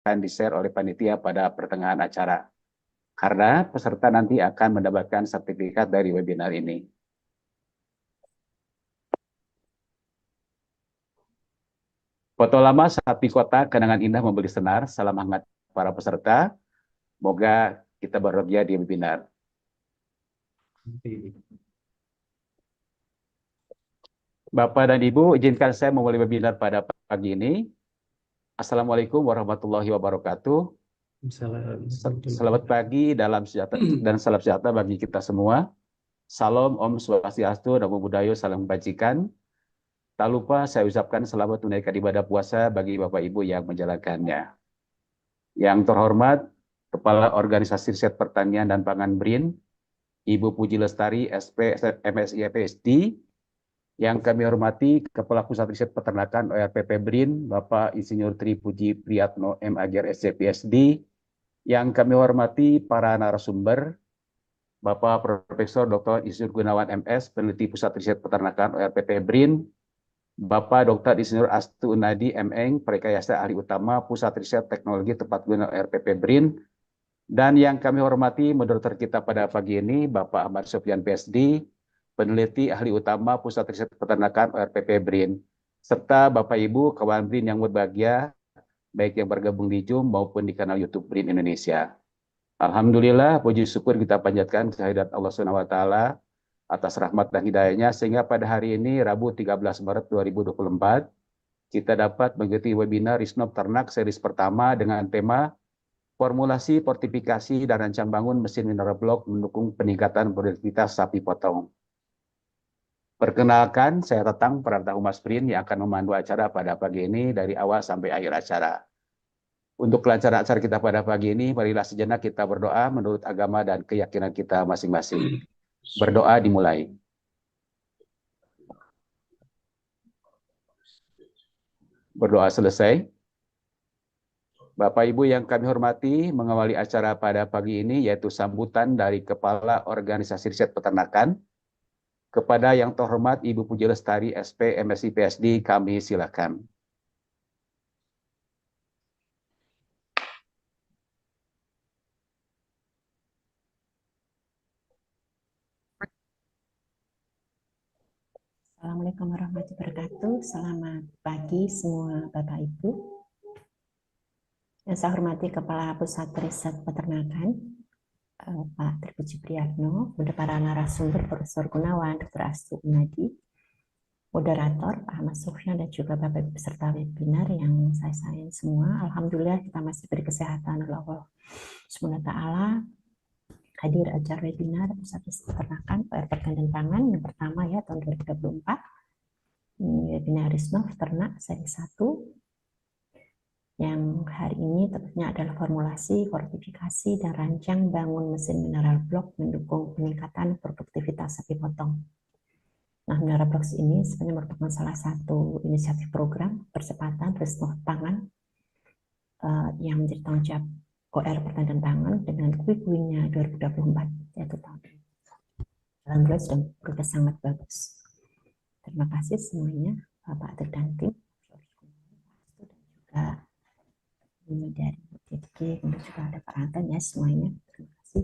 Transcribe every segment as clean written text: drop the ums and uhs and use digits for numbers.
akan di-share oleh panitia pada pertengahan acara. Karena peserta nanti akan mendapatkan sertifikat dari webinar ini. Foto lama sapi kota kenangan indah membeli senar. Salam hangat para peserta. Semoga kita berbahagia di webinar. Bapak dan Ibu, izinkan saya memulai webinar pada pagi ini. Assalamualaikum warahmatullahi wabarakatuh. Selamat pagi dan salam sejahtera bagi kita semua. Salam Om Swastiastu, Namo Buddhaya, salam kebajikan. Tak lupa saya ucapkan selamat menunaikan ibadah puasa bagi Bapak Ibu yang menjalankannya. Yang terhormat, Kepala Organisasi Riset Pertanian dan Pangan BRIN, Ibu Puji Lestari, SP, MSI, PhD. Yang kami hormati, Kepala Pusat Riset Peternakan ORPP BRIN, Bapak Insinyur Tri Puji Priyatno, MAGR SC, PhD. Yang kami hormati para narasumber, Bapak Profesor Dr. Insinyur Gunawan MS, Peneliti Pusat Riset Peternakan ORPP BRIN, Bapak Dr. Insinyur Astu Unadi MN, Rekayasa Ahli Utama Pusat Riset Teknologi Tepat Guna RPP BRIN, dan yang kami hormati moderator kita pada pagi ini, Bapak Ahmad Sofyan PSD, Peneliti Ahli Utama Pusat Riset Peternakan RPP BRIN, serta Bapak Ibu kawan BRIN yang berbahagia, baik yang bergabung di Zoom maupun di kanal YouTube BRIN Indonesia. Alhamdulillah, puji syukur kita panjatkan kehadirat Allah SWT atas rahmat dan hidayahnya, sehingga pada hari ini, Rabu 13 Maret 2024, kita dapat mengikuti webinar Risnov Ternak series pertama dengan tema Formulasi, Fortifikasi, dan Rancang Bangun Mesin Mineral Block mendukung peningkatan produktivitas sapi potong. Perkenalkan, saya Tatang, Perantar Humas BRIN yang akan memandu acara pada pagi ini dari awal sampai akhir acara. Untuk kelancaran acara kita pada pagi ini, marilah sejenak kita berdoa menurut agama dan keyakinan kita masing-masing. Berdoa dimulai. Berdoa selesai. Bapak Ibu yang kami hormati, mengawali acara pada pagi ini yaitu sambutan dari Kepala Organisasi Riset Peternakan. Kepada yang terhormat Ibu Puji Lestari SP MSI PSD, kami silakan. Assalamualaikum warahmatullahi wabarakatuh. Selamat pagi semua Bapak Ibu. Yang saya hormati Kepala Pusat Riset Peternakan, Pak Tri Puji Priyatno, para narasumber Profesor Gunawan, Dr. Astu Unadi, moderator Pak Ahmad Sofyan, dan juga Bapak Ibu peserta webinar yang saya sayang semua. Alhamdulillah kita masih beri kesehatan oleh Allah SWT. Hadir acara webinar Pusat Riset Peternakan PR Pertanian dan Pangan yang pertama ya tahun 2024. Webinar Risnov Ternak seri 1 yang hari ini tepatnya adalah formulasi, fortifikasi, dan rancang bangun mesin mineral block mendukung peningkatan produktivitas sapi potong. Nah, mineral block ini sebenarnya merupakan salah satu inisiatif program percepatan Risnov Pangan yang menjadi tanggung jawab OR Pertanian dan Pangan dengan kui-kuinya 2024 yaitu tahun ini. Alhamdulillah sudah progres sangat bagus. Terima kasih semuanya, Bapak Adir dan tim, dan juga dari BTG, kemudian juga ada Pak Anton ya semuanya. Terima kasih.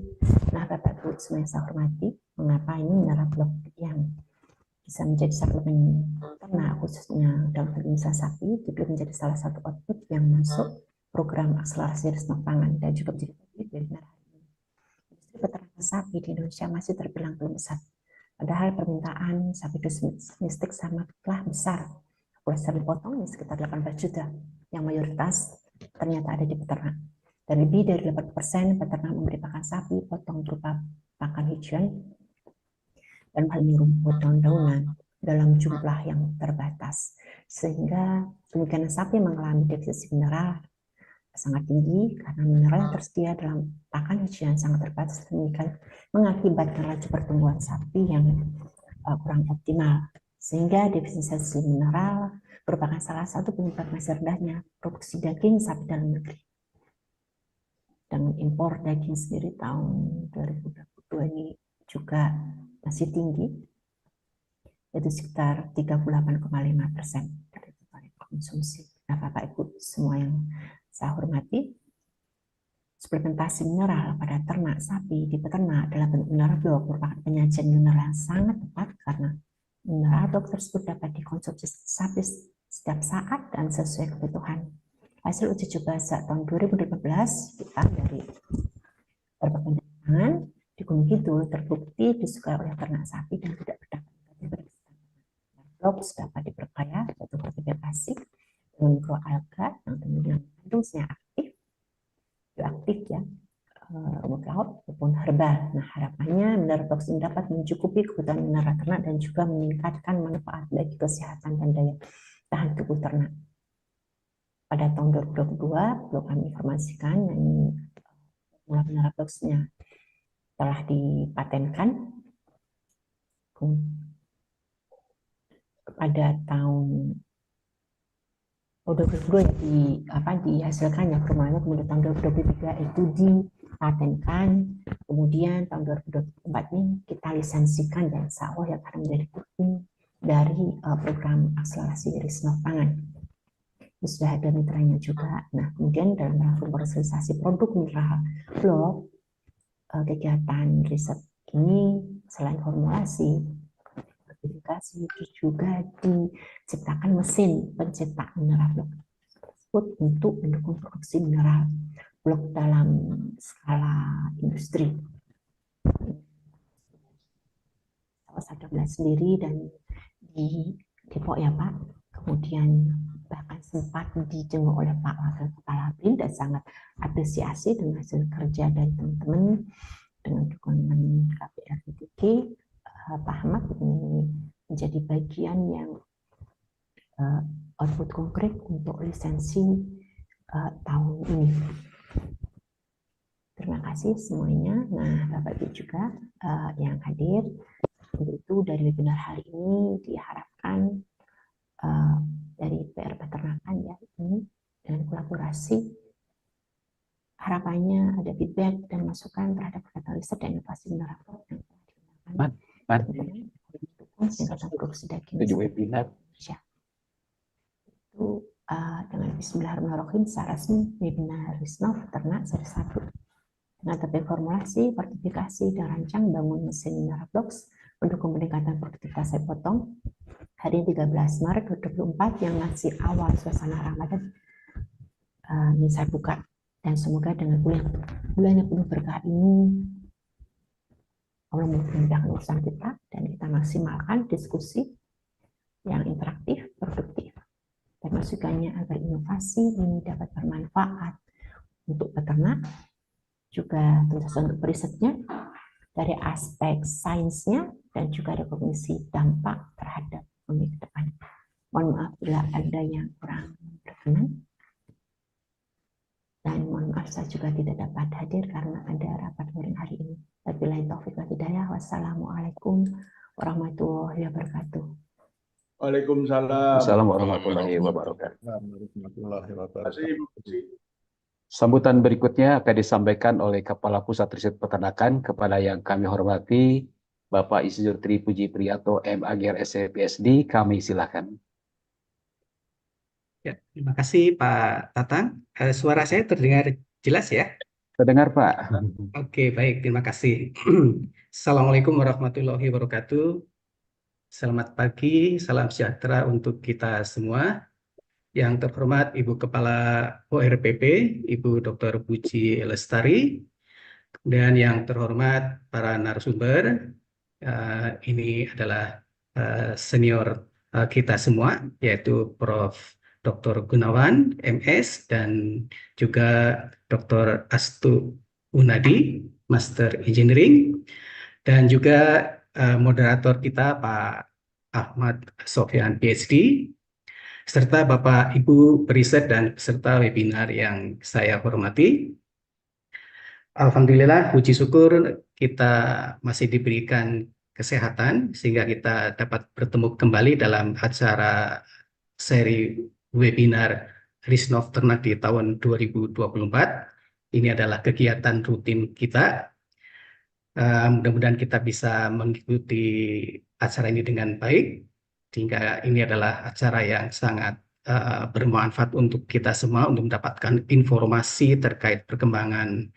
Nah, Bapak Ibu semua yang saya hormati, mengapa ini mineral block yang bisa menjadi suplemen ternak khususnya dalam hal sapi dipilih menjadi salah satu output yang masuk program akselerasi Risnov Pangan dan juga menjadi topik webinar hari ini. Industri peternakan sapi di Indonesia masih terbilang belum besar. Padahal permintaan sapi domestik sangatlah besar. Populasi sapi potong ini sekitar 18 juta, yang mayoritas ternyata ada di peternak. Dan lebih dari 80% peternak memberi pakan sapi potong berupa pakan hijauan dan paling rumput daun-daunan dalam jumlah yang terbatas. Sehingga kemungkinan sapi mengalami defisit mineral sangat tinggi karena mineral yang tersedia dalam pakan hijauan sangat terbatas, demikian mengakibatkan laju pertumbuhan sapi yang kurang optimal, sehingga defisiensi mineral merupakan salah satu penyebab masih rendahnya produksi daging sapi dalam negeri. Dan impor daging sendiri tahun 2022 ini juga masih tinggi, yaitu sekitar 38,5% dari total konsumsi. Nah, Bapak Ibu semua yang saya hormati, suplementasi mineral pada ternak sapi di peternak dalam bentuk mineral blok merupakan penyajian mineral yang sangat tepat karena mineral blok tersebut dapat dikonsumsi sapi setiap saat dan sesuai kebutuhan. Hasil uji coba sejak tahun 2015 kita dari berbagai penelitian di Gunung Kidul terbukti disukai oleh ternak sapi dan tidak berdampak blok dapat diperkaya yaitu fortifikasi dengan mikroalga yang tentunya mengandung senyawa aktif, bioaktif ya, rumput laut maupun herbal. Nah, harapannya mineral blok ini dapat mencukupi kebutuhan mineral ternak dan juga meningkatkan manfaat bagi kesehatan dan daya tahan tubuh ternak. Pada tahun 2022, perlu kami informasikan yang mineral blok-nya telah dipatenkan pada tahun 2022 ya dihasilkan ya formalnya, kemudian tahun 2023 itu dipatenkan, kemudian tahun 2024 ini kita lisensikan dan insya Allah ya akan menjadi bukti dari program akselerasi risnov pangan. Sudah ada mitranya juga. Nah, kemudian dalam rangka komersialisasi produk mineral blok, kegiatan riset ini selain formulasi, sertifikasi, itu juga diciptakan mesin pencetak mineral blok tersebut untuk mendukung produksi mineral blok dalam skala industri. Sadar sendiri dan di Depok ya Pak. Kemudian bahkan sempat dijenguk oleh Pak Wakil Kepala BRIN dan sangat apresiasi dengan hasil kerja dari teman-teman dengan dukungan KPRDTK. Pak Ahmad ini menjadi bagian yang output konkret untuk lisensi tahun ini. Terima kasih semuanya. Nah, Bapak Ibu juga yang hadir, untuk itu dari webinar hari ini diharapkan dari PR Peternakan ya ini dengan kolaborasi, harapannya ada feedback dan masukan terhadap kegiatan riset dan inovasi mineral blok yang telah digunakan untuk peningkatan produksi daging webinar Indonesia. Itu dengan Bismillahirrahmanirrahim secara resmi webinar Risnov Ternak seri 1 dengan topik formulasi, fortifikasi, dan rancang bangun mesin mineral blocks mendukung peningkatan produktivitas saya potong hari 13 Maret 2024 yang masih awal suasana Ramadan. Ini saya buka dan semoga dengan bulan yang penuh berkah ini Allah memudahkan urusan kita dan kita maksimalkan diskusi yang interaktif, produktif dan masukannya agar inovasi ini dapat bermanfaat untuk peternak juga tentu saja untuk risetnya dari aspek sainsnya dan juga rekognisi dampak terhadap ekonomi ke depan. Mohon maaf bila ada yang kurang berkenan. Dan mohon maaf saya juga tidak dapat hadir karena ada rapat daring hari ini. Wabillahi taufiq wal hidayah. Wassalamualaikum warahmatullahi wabarakatuh. Waalaikumsalam. Assalamualaikum warahmatullahi wabarakatuh. Warahmatullahi wabarakatuh. Sambutan berikutnya akan disampaikan oleh Kepala Pusat Riset Peternakan kepada yang kami hormati Bapak Insinyur Tri Puji Priyato MAgr SCPSD. Kami silakan. Ya, terima kasih Pak Tatang. Suara saya terdengar jelas ya? Terdengar Pak. Oke, baik. Terima kasih. Assalamualaikum warahmatullahi wabarakatuh. Selamat pagi, salam sejahtera untuk kita semua. Yang terhormat Ibu Kepala ORPP, Ibu Dr. Puji Lestari, dan yang terhormat para narasumber, ini adalah senior kita semua, yaitu Prof. Dr. Gunawan, MS, dan juga Dr. Astu Unadi, Master Engineering, dan juga moderator kita Pak Ahmad Sofyan, PhD, serta Bapak Ibu periset dan peserta webinar yang saya hormati. Alhamdulillah, puji syukur kita masih diberikan kesehatan sehingga kita dapat bertemu kembali dalam acara seri webinar Risnov Ternak di tahun 2024. Ini adalah kegiatan rutin kita. Mudah-mudahan kita bisa mengikuti acara ini dengan baik, sehingga ini adalah acara yang sangat bermanfaat untuk kita semua untuk mendapatkan informasi terkait perkembangan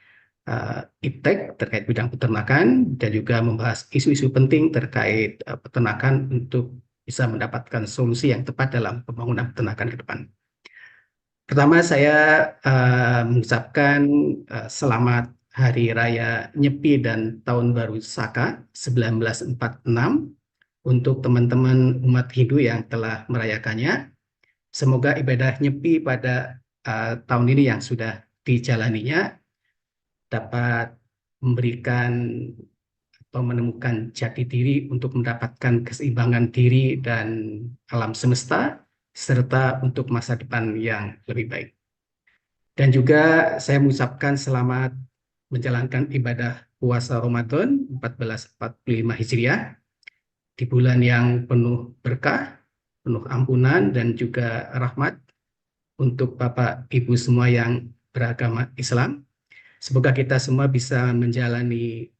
iptek terkait bidang peternakan dan juga membahas isu-isu penting terkait peternakan untuk bisa mendapatkan solusi yang tepat dalam pembangunan peternakan ke depan. Pertama, saya mengucapkan selamat Hari Raya Nyepi dan Tahun Baru Saka 1946 untuk teman-teman umat Hindu yang telah merayakannya. Semoga ibadah Nyepi pada tahun ini yang sudah dijalaninya dapat memberikan atau menemukan jati diri untuk mendapatkan keseimbangan diri dan alam semesta, serta untuk masa depan yang lebih baik. Dan juga saya mengucapkan selamat menjalankan ibadah puasa Ramadan 1445 Hijriah di bulan yang penuh berkah, penuh ampunan, dan juga rahmat untuk Bapak Ibu semua yang beragama Islam. Semoga kita semua bisa menjalani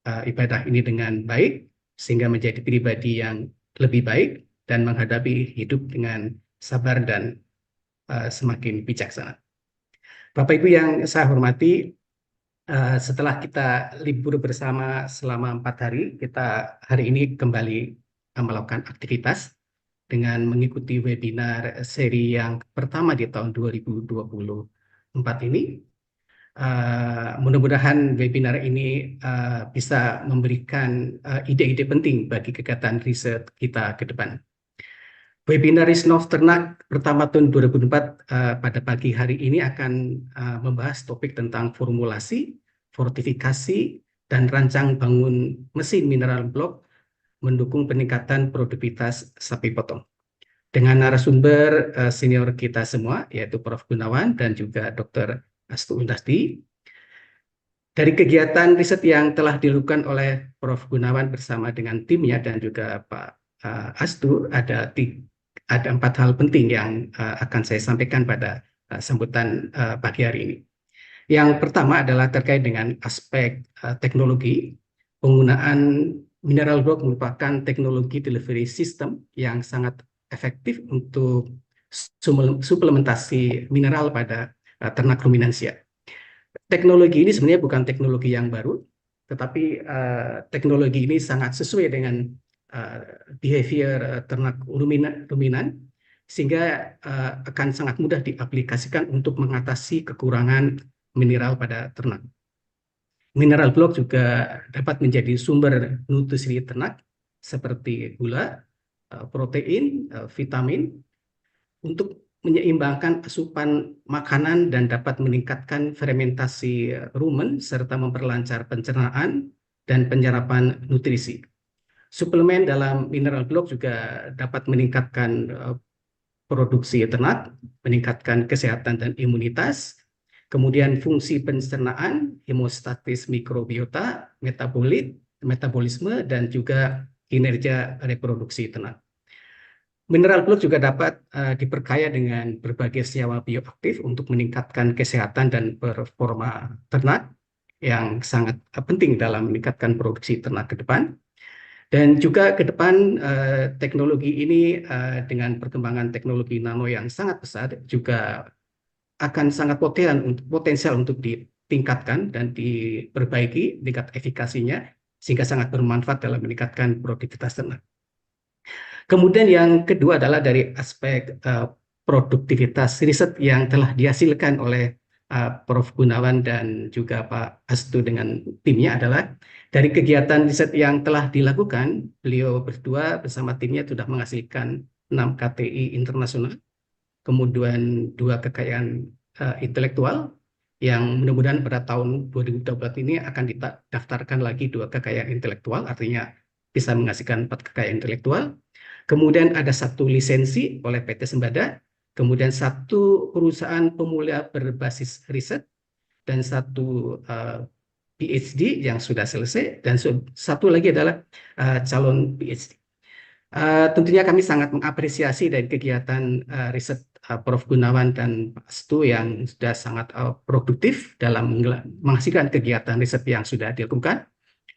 ibadah ini dengan baik, sehingga menjadi pribadi yang lebih baik dan menghadapi hidup dengan sabar dan semakin bijaksana. Bapak Ibu yang saya hormati, setelah kita libur bersama selama 4 hari, kita hari ini kembali melakukan aktivitas dengan mengikuti webinar seri yang pertama di tahun 2024 ini. Mudah-mudahan webinar ini bisa memberikan ide-ide penting bagi kegiatan riset kita ke depan. Webinar Risnov Ternak pertama tahun 2004 pada pagi hari ini akan membahas topik tentang formulasi, fortifikasi, dan rancang bangun mesin mineral blok mendukung peningkatan produktivitas sapi potong. Dengan narasumber senior kita semua, yaitu Prof. Gunawan dan juga Dr. Astu Undasti. Dari kegiatan riset yang telah dilakukan oleh Prof. Gunawan bersama dengan timnya dan juga Pak Astu, ada 4 hal penting yang akan saya sampaikan pada sambutan pagi hari ini. Yang pertama adalah terkait dengan aspek teknologi. Penggunaan mineral block merupakan teknologi delivery system yang sangat efektif untuk suplementasi mineral pada ternak ruminansia. Teknologi ini sebenarnya bukan teknologi yang baru, tetapi teknologi ini sangat sesuai dengan behavior ternak ruminan, sehingga akan sangat mudah diaplikasikan untuk mengatasi kekurangan mineral pada ternak. Mineral block juga dapat menjadi sumber nutrisi ternak seperti gula, protein, vitamin untuk menyeimbangkan asupan makanan dan dapat meningkatkan fermentasi rumen serta memperlancar pencernaan dan penyerapan nutrisi. Suplemen dalam mineral block juga dapat meningkatkan produksi ternak, meningkatkan kesehatan dan imunitas, kemudian fungsi pencernaan, hemostatis mikrobiota, metabolisme, dan juga kinerja reproduksi ternak. Mineral block juga dapat diperkaya dengan berbagai senyawa bioaktif untuk meningkatkan kesehatan dan performa ternak yang sangat penting dalam meningkatkan produksi ternak ke depan. Dan juga ke depan teknologi ini dengan perkembangan teknologi nano yang sangat besar juga akan sangat potensial untuk ditingkatkan dan diperbaiki tingkat efikasinya sehingga sangat bermanfaat dalam meningkatkan produktivitas ternak. Kemudian yang kedua adalah dari aspek produktivitas riset yang telah dihasilkan oleh Prof. Gunawan dan juga Pak Astu dengan timnya adalah dari kegiatan riset yang telah dilakukan, beliau berdua bersama timnya sudah menghasilkan 6 KTI internasional, kemudian 2 kekayaan intelektual, yang mudah-mudahan pada tahun 2024 ini akan didaftarkan lagi 2 kekayaan intelektual, artinya bisa menghasilkan 4 kekayaan intelektual. Kemudian ada 1 lisensi oleh PT Sembada, kemudian 1 perusahaan pemulia berbasis riset, dan 1 PhD yang sudah selesai, dan 1 lagi adalah calon PhD. Tentunya kami sangat mengapresiasi dari kegiatan riset Prof. Gunawan dan Pak Astu yang sudah sangat produktif dalam menghasilkan kegiatan riset yang sudah dilakukan.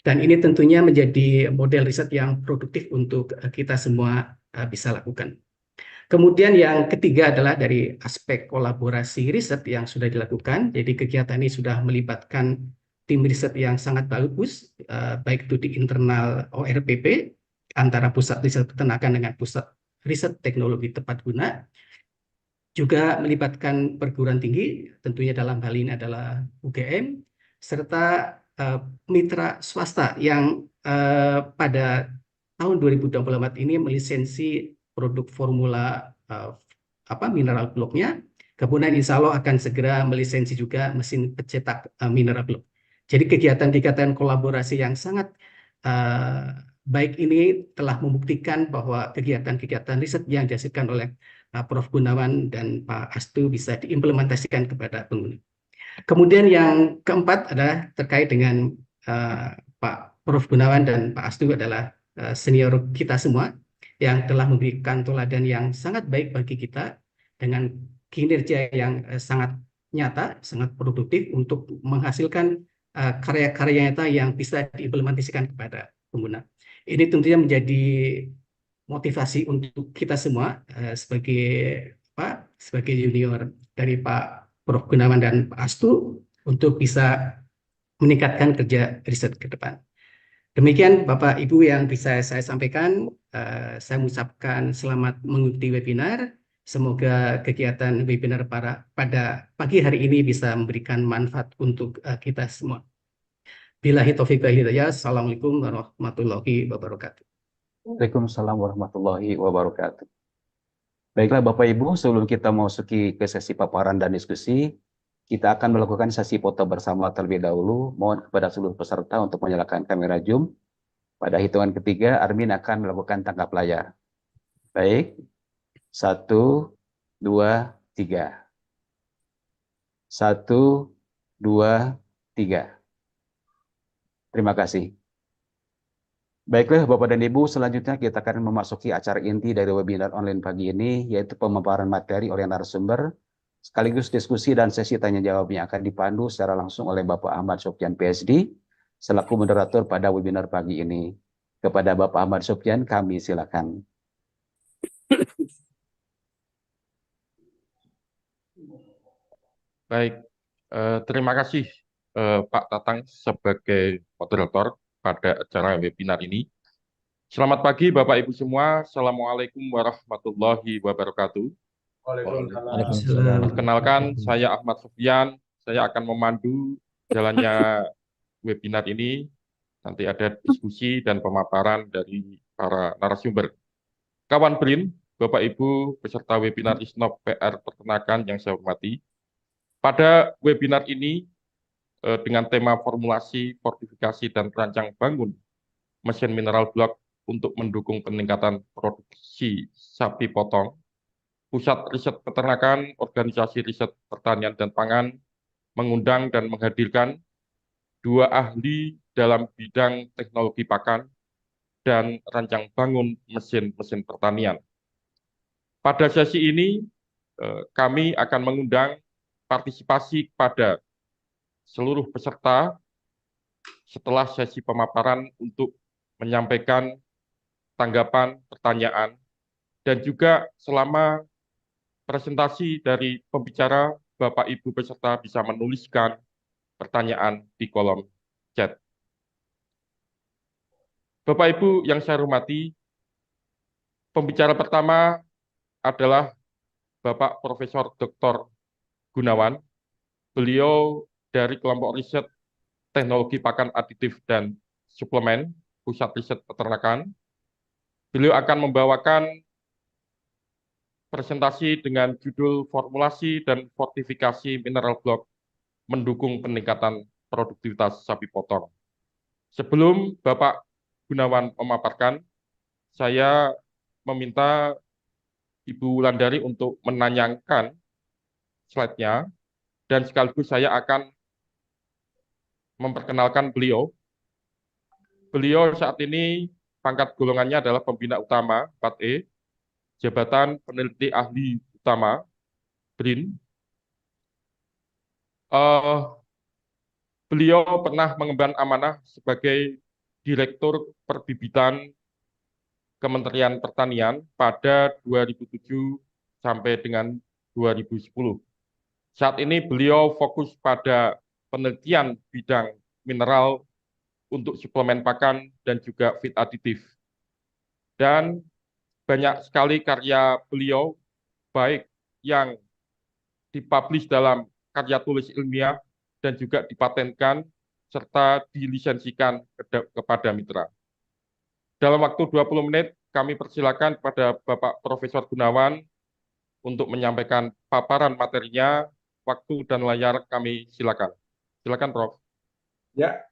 Dan ini tentunya menjadi model riset yang produktif untuk kita semua bisa lakukan. Kemudian yang ketiga adalah dari aspek kolaborasi riset yang sudah dilakukan. Jadi kegiatan ini sudah melibatkan tim riset yang sangat bagus, baik itu di internal ORPP, antara Pusat Riset Peternakan dengan Pusat Riset Teknologi Tepat Guna, juga melibatkan perguruan tinggi, tentunya dalam hal ini adalah UGM, serta mitra swasta yang pada tahun 2024 ini melisensi produk formula mineral blocknya. Kemudian insya Allah akan segera melisensi juga mesin pencetak mineral block. Jadi kegiatan-kegiatan kolaborasi yang sangat baik ini telah membuktikan bahwa kegiatan-kegiatan riset yang dihasilkan oleh Prof. Gunawan dan Pak Astu bisa diimplementasikan kepada pengguna. Kemudian yang keempat adalah terkait dengan Pak Prof. Gunawan dan Pak Astu adalah senior kita semua yang telah memberikan teladan yang sangat baik bagi kita dengan kinerja yang sangat nyata, sangat produktif untuk menghasilkan karya-karya nyata yang bisa diimplementasikan kepada pengguna. Ini tentunya menjadi motivasi untuk kita semua sebagai junior dari Pak Prof. Gunawan dan Pak Astu untuk bisa meningkatkan kerja riset ke depan. Demikian Bapak Ibu yang bisa saya sampaikan. Saya mengucapkan selamat mengikuti webinar. Semoga kegiatan webinar pada pagi hari ini bisa memberikan manfaat untuk kita semua. Billahi taufiq wal hidayah. Assalamualaikum warahmatullahi wabarakatuh. Waalaikumsalam warahmatullahi wabarakatuh. Baiklah Bapak Ibu, sebelum kita memasuki ke sesi paparan dan diskusi, kita akan melakukan sesi foto bersama terlebih dahulu. Mohon kepada seluruh peserta untuk menyalakan kamera Zoom. Pada hitungan ketiga, Armin akan melakukan tangkap layar. Baik, 1, 2, 3. 1, 2, 3. Terima kasih. Baiklah Bapak dan Ibu, selanjutnya kita akan memasuki acara inti dari webinar online pagi ini, yaitu pemaparan materi oleh narasumber, sekaligus diskusi dan sesi tanya jawab yang akan dipandu secara langsung oleh Bapak Ahmad Sofyan PSD, selaku moderator pada webinar pagi ini. Kepada Bapak Ahmad Sofyan, kami silakan. Baik, terima kasih Pak Tatang sebagai moderator pada acara webinar ini. Selamat pagi Bapak Ibu semua. Assalamualaikum warahmatullahi wabarakatuh. Waalaikumsalam. Perkenalkan, saya Ahmad Sofyan. Saya akan memandu jalannya webinar ini. Nanti ada diskusi dan pemaparan dari para narasumber. Kawan BRIN, Bapak Ibu peserta webinar Risnov PR Peternakan yang saya hormati. Pada webinar ini dengan tema formulasi, fortifikasi, dan perancang bangun mesin mineral block untuk mendukung peningkatan produksi sapi potong, Pusat Riset Peternakan, Organisasi Riset Pertanian dan Pangan mengundang dan menghadirkan 2 ahli dalam bidang teknologi pakan dan rancang bangun mesin-mesin pertanian. Pada sesi ini, kami akan mengundang partisipasi pada seluruh peserta setelah sesi pemaparan untuk menyampaikan tanggapan, pertanyaan, dan juga selama presentasi dari pembicara, Bapak Ibu peserta bisa menuliskan pertanyaan di kolom chat. Bapak Ibu yang saya hormati, pembicara pertama adalah Bapak Profesor Dr. Gunawan. Beliau dari kelompok riset teknologi pakan aditif dan suplemen, Pusat Riset Peternakan. Beliau akan membawakan presentasi dengan judul formulasi dan fortifikasi mineral block mendukung peningkatan produktivitas sapi potong. Sebelum Bapak Gunawan memaparkan, saya meminta Ibu Wulandari untuk menanyakan slide-nya, dan sekaligus saya akan memperkenalkan beliau. Beliau saat ini pangkat golongannya adalah Pembina Utama 4E, Jabatan Peneliti Ahli Utama, BRIN. Beliau pernah mengemban amanah sebagai Direktur Perbibitan Kementerian Pertanian pada 2007 sampai dengan 2010. Saat ini beliau fokus pada penelitian bidang mineral untuk suplemen pakan dan juga feed aditif. Dan banyak sekali karya beliau, baik yang dipublish dalam karya tulis ilmiah dan juga dipatenkan serta dilisensikan kepada mitra. Dalam waktu 20 menit, kami persilakan kepada Bapak Profesor Gunawan untuk menyampaikan paparan materinya. Waktu dan layar kami silakan. Silakan, Prof. Ya,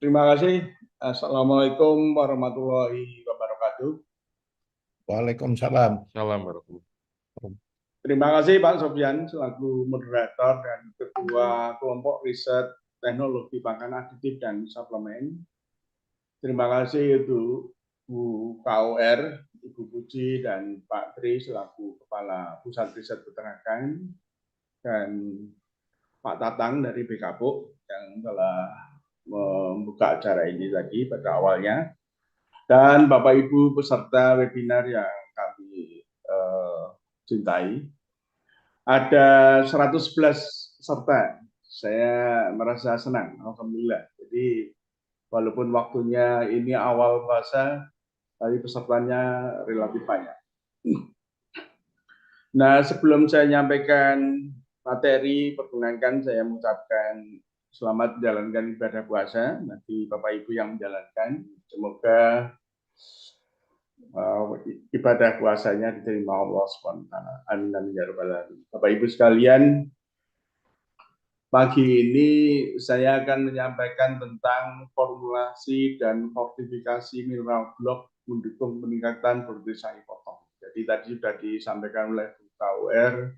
terima kasih. Assalamualaikum warahmatullahi wabarakatuh. Waalaikumsalam. Salam warahmatullahi. Terima kasih Pak Sofyan selaku moderator dan ketua kelompok riset teknologi pakan aditif dan suplemen. Terima kasih untuk Bu KOR, Ibu Puji dan Pak Tri selaku Kepala Pusat Riset Peternakan dan Pak Tatang dari BKPO yang telah membuka acara ini tadi pada awalnya, dan Bapak Ibu peserta webinar yang kami cintai. Ada 111 peserta. Saya merasa senang, alhamdulillah. Jadi walaupun waktunya ini awal puasa, tapi pesertanya relatif banyak. Nah, sebelum saya menyampaikan materi, perkenankan saya mengucapkan selamat menjalankan ibadah puasa bagi Bapak Ibu yang menjalankan. Semoga ibadah puasanya diterima Allah SWT. Amin amin ya rabbal alamin. Bapak Ibu sekalian, pagi ini saya akan menyampaikan tentang formulasi dan fortifikasi mineral blok mendukung peningkatan produksi potong. Jadi tadi sudah disampaikan oleh Bu KOR,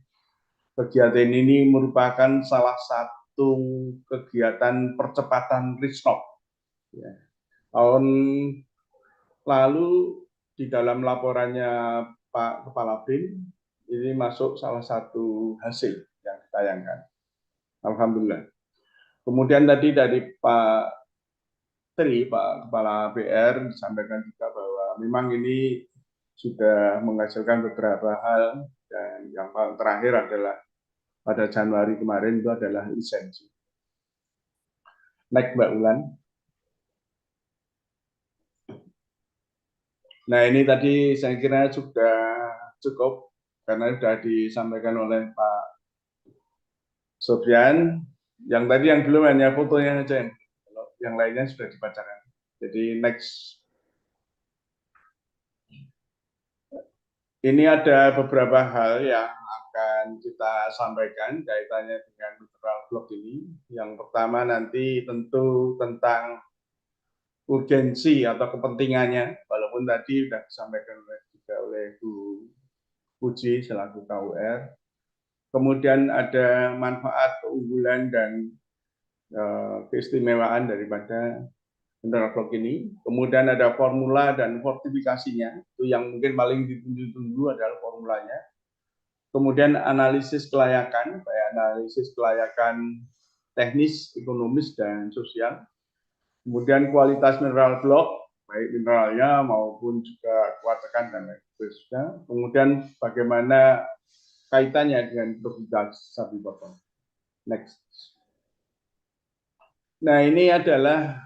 kegiatan ini merupakan salah satu kegiatan percepatan Risnov. Ya. Tahun lalu di dalam laporannya Pak Kepala BIN, ini masuk salah satu hasil yang ditayangkan. Alhamdulillah. Kemudian tadi dari Pak Tri, Pak Kepala BR, disampaikan juga bahwa memang ini sudah menghasilkan beberapa hal, dan yang paling terakhir adalah pada Januari kemarin itu adalah lisensi. Next, Mbak Ulan. Nah, ini tadi saya kira sudah cukup karena sudah disampaikan oleh Pak Sofyan. Yang tadi yang belum hanya fotonya saja, yang lainnya sudah dibacakan. Jadi next. Ini ada beberapa hal yang akan kita sampaikan kaitannya dengan mineral blok ini. Yang pertama nanti tentu tentang urgensi atau kepentingannya, walaupun tadi sudah disampaikan juga oleh Bu Puji selaku KUR. Kemudian ada manfaat, keunggulan, dan keistimewaan daripada mineral blok ini. Kemudian ada formula dan fortifikasinya, itu yang mungkin paling ditunggu-tunggu adalah formulanya. Kemudian analisis kelayakan, kayak analisis kelayakan teknis, ekonomis, dan sosial. Kemudian kualitas mineral blok, baik mineralnya maupun juga kuat tekan dan lain sebagainya. Kemudian bagaimana kaitannya dengan produksi sapi potong. Next. Nah, ini adalah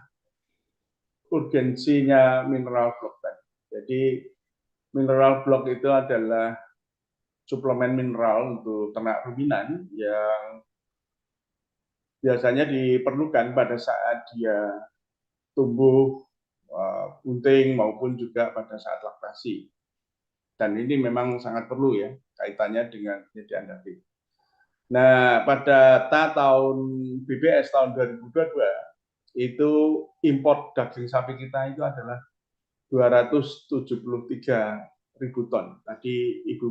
urgensinya mineral blok tadi. Jadi mineral blok itu adalah suplemen mineral untuk ternak ruminan yang biasanya diperlukan pada saat dia tumbuh, bunting, maupun juga pada saat laktasi. Dan ini memang sangat perlu ya, kaitannya dengan penyediaan daging. Nah, pada tahun BBS tahun 2022, itu import daging sapi kita itu adalah 273.000 ton. Tadi Ibu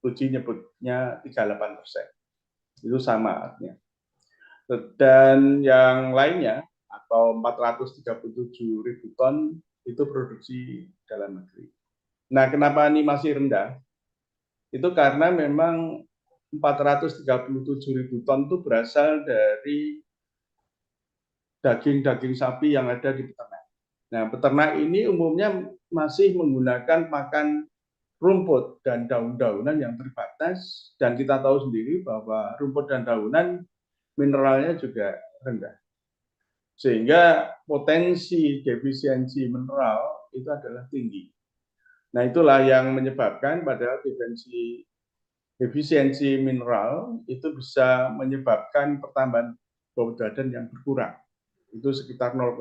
Puji nyebutnya 38%. Itu sama artinya. Dan yang lainnya, atau 437.000 ton, itu produksi dalam negeri. Nah, kenapa ini masih rendah? Itu karena memang 437.000 ton itu berasal dari daging-daging sapi yang ada di peternak. Nah, peternak ini umumnya masih menggunakan pakan rumput dan daun-daunan yang terbatas, dan kita tahu sendiri bahwa rumput dan daunan mineralnya juga rendah. Sehingga potensi defisiensi mineral itu adalah tinggi. Nah, itulah yang menyebabkan padahal defisiensi mineral itu bisa menyebabkan pertambahan bau badan yang berkurang. Itu sekitar 0,1.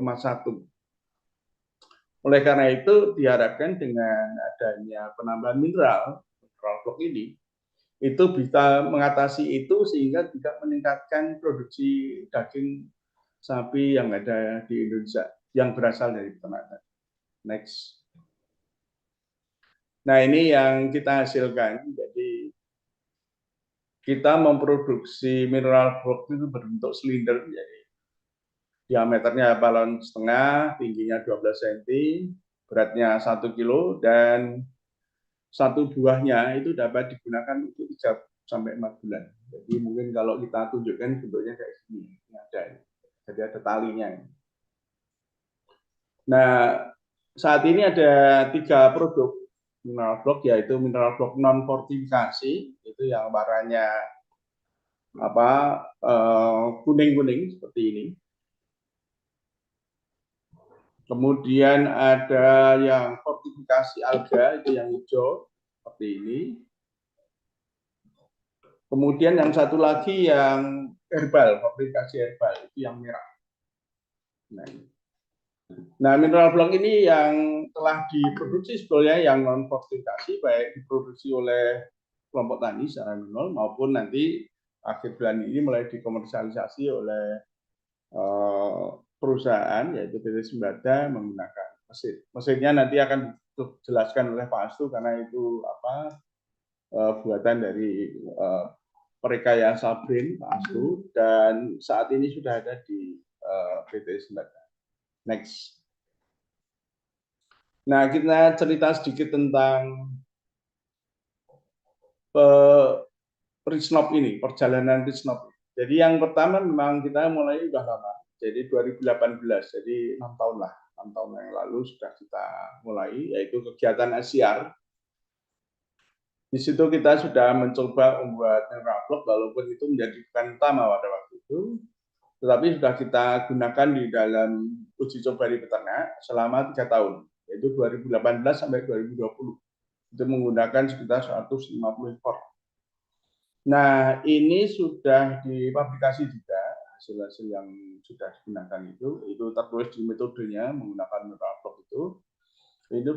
Oleh karena itu diharapkan dengan adanya penambahan mineral blok ini, itu bisa mengatasi itu sehingga tidak meningkatkan produksi daging sapi yang ada di Indonesia yang berasal dari peternakan. Next. Nah, ini yang kita hasilkan. Jadi kita memproduksi mineral blok itu berbentuk silinder, jadi diameternya balon setengah, tingginya 12 cm, beratnya 1 kilo, dan satu buahnya itu dapat digunakan untuk 3 sampai 4 bulan. Jadi mungkin kalau kita tunjukkan bentuknya kayak gini, ini ada. Jadi ada talinya. Nah, saat ini ada 3 produk mineral blok, yaitu mineral blok non fortifikasi, itu yang warnanya kuning-kuning seperti ini. Kemudian ada yang fortifikasi alga, itu yang hijau seperti ini. Kemudian yang satu lagi yang herbal, fortifikasi herbal, itu yang merah. Nah, mineral blok ini yang telah diproduksi sebetulnya yang non fortifikasi, baik diproduksi oleh kelompok tani secara manual maupun nanti akhir bulan ini mulai dikomersialisasi oleh perusahaan yaitu PT Sembada menggunakan mesin. Mesinnya nanti akan dijelaskan oleh Pak Astu karena itu buatan dari Rekayasa BRIN Pak Astu, dan saat ini sudah ada di PT Sembada. Next. Nah, kita cerita sedikit tentang Risnop ini, perjalanan Risnop. Jadi yang pertama memang kita mulai udah lama. Jadi 2018, jadi 6 tahun lah, 6 tahun yang lalu sudah kita mulai, yaitu kegiatan ASIAR. Di situ kita sudah mencoba membuat mineral blok, walaupun itu menjadi bukan utama pada waktu itu, tetapi sudah kita gunakan di dalam uji coba di peternak selama 3 tahun, yaitu 2018 sampai 2020. Itu menggunakan sekitar 150 ekor. Nah, ini sudah dipublikasi juga, hasil-hasil yang sudah digunakan itu tertulis di metodenya menggunakan mineral blok itu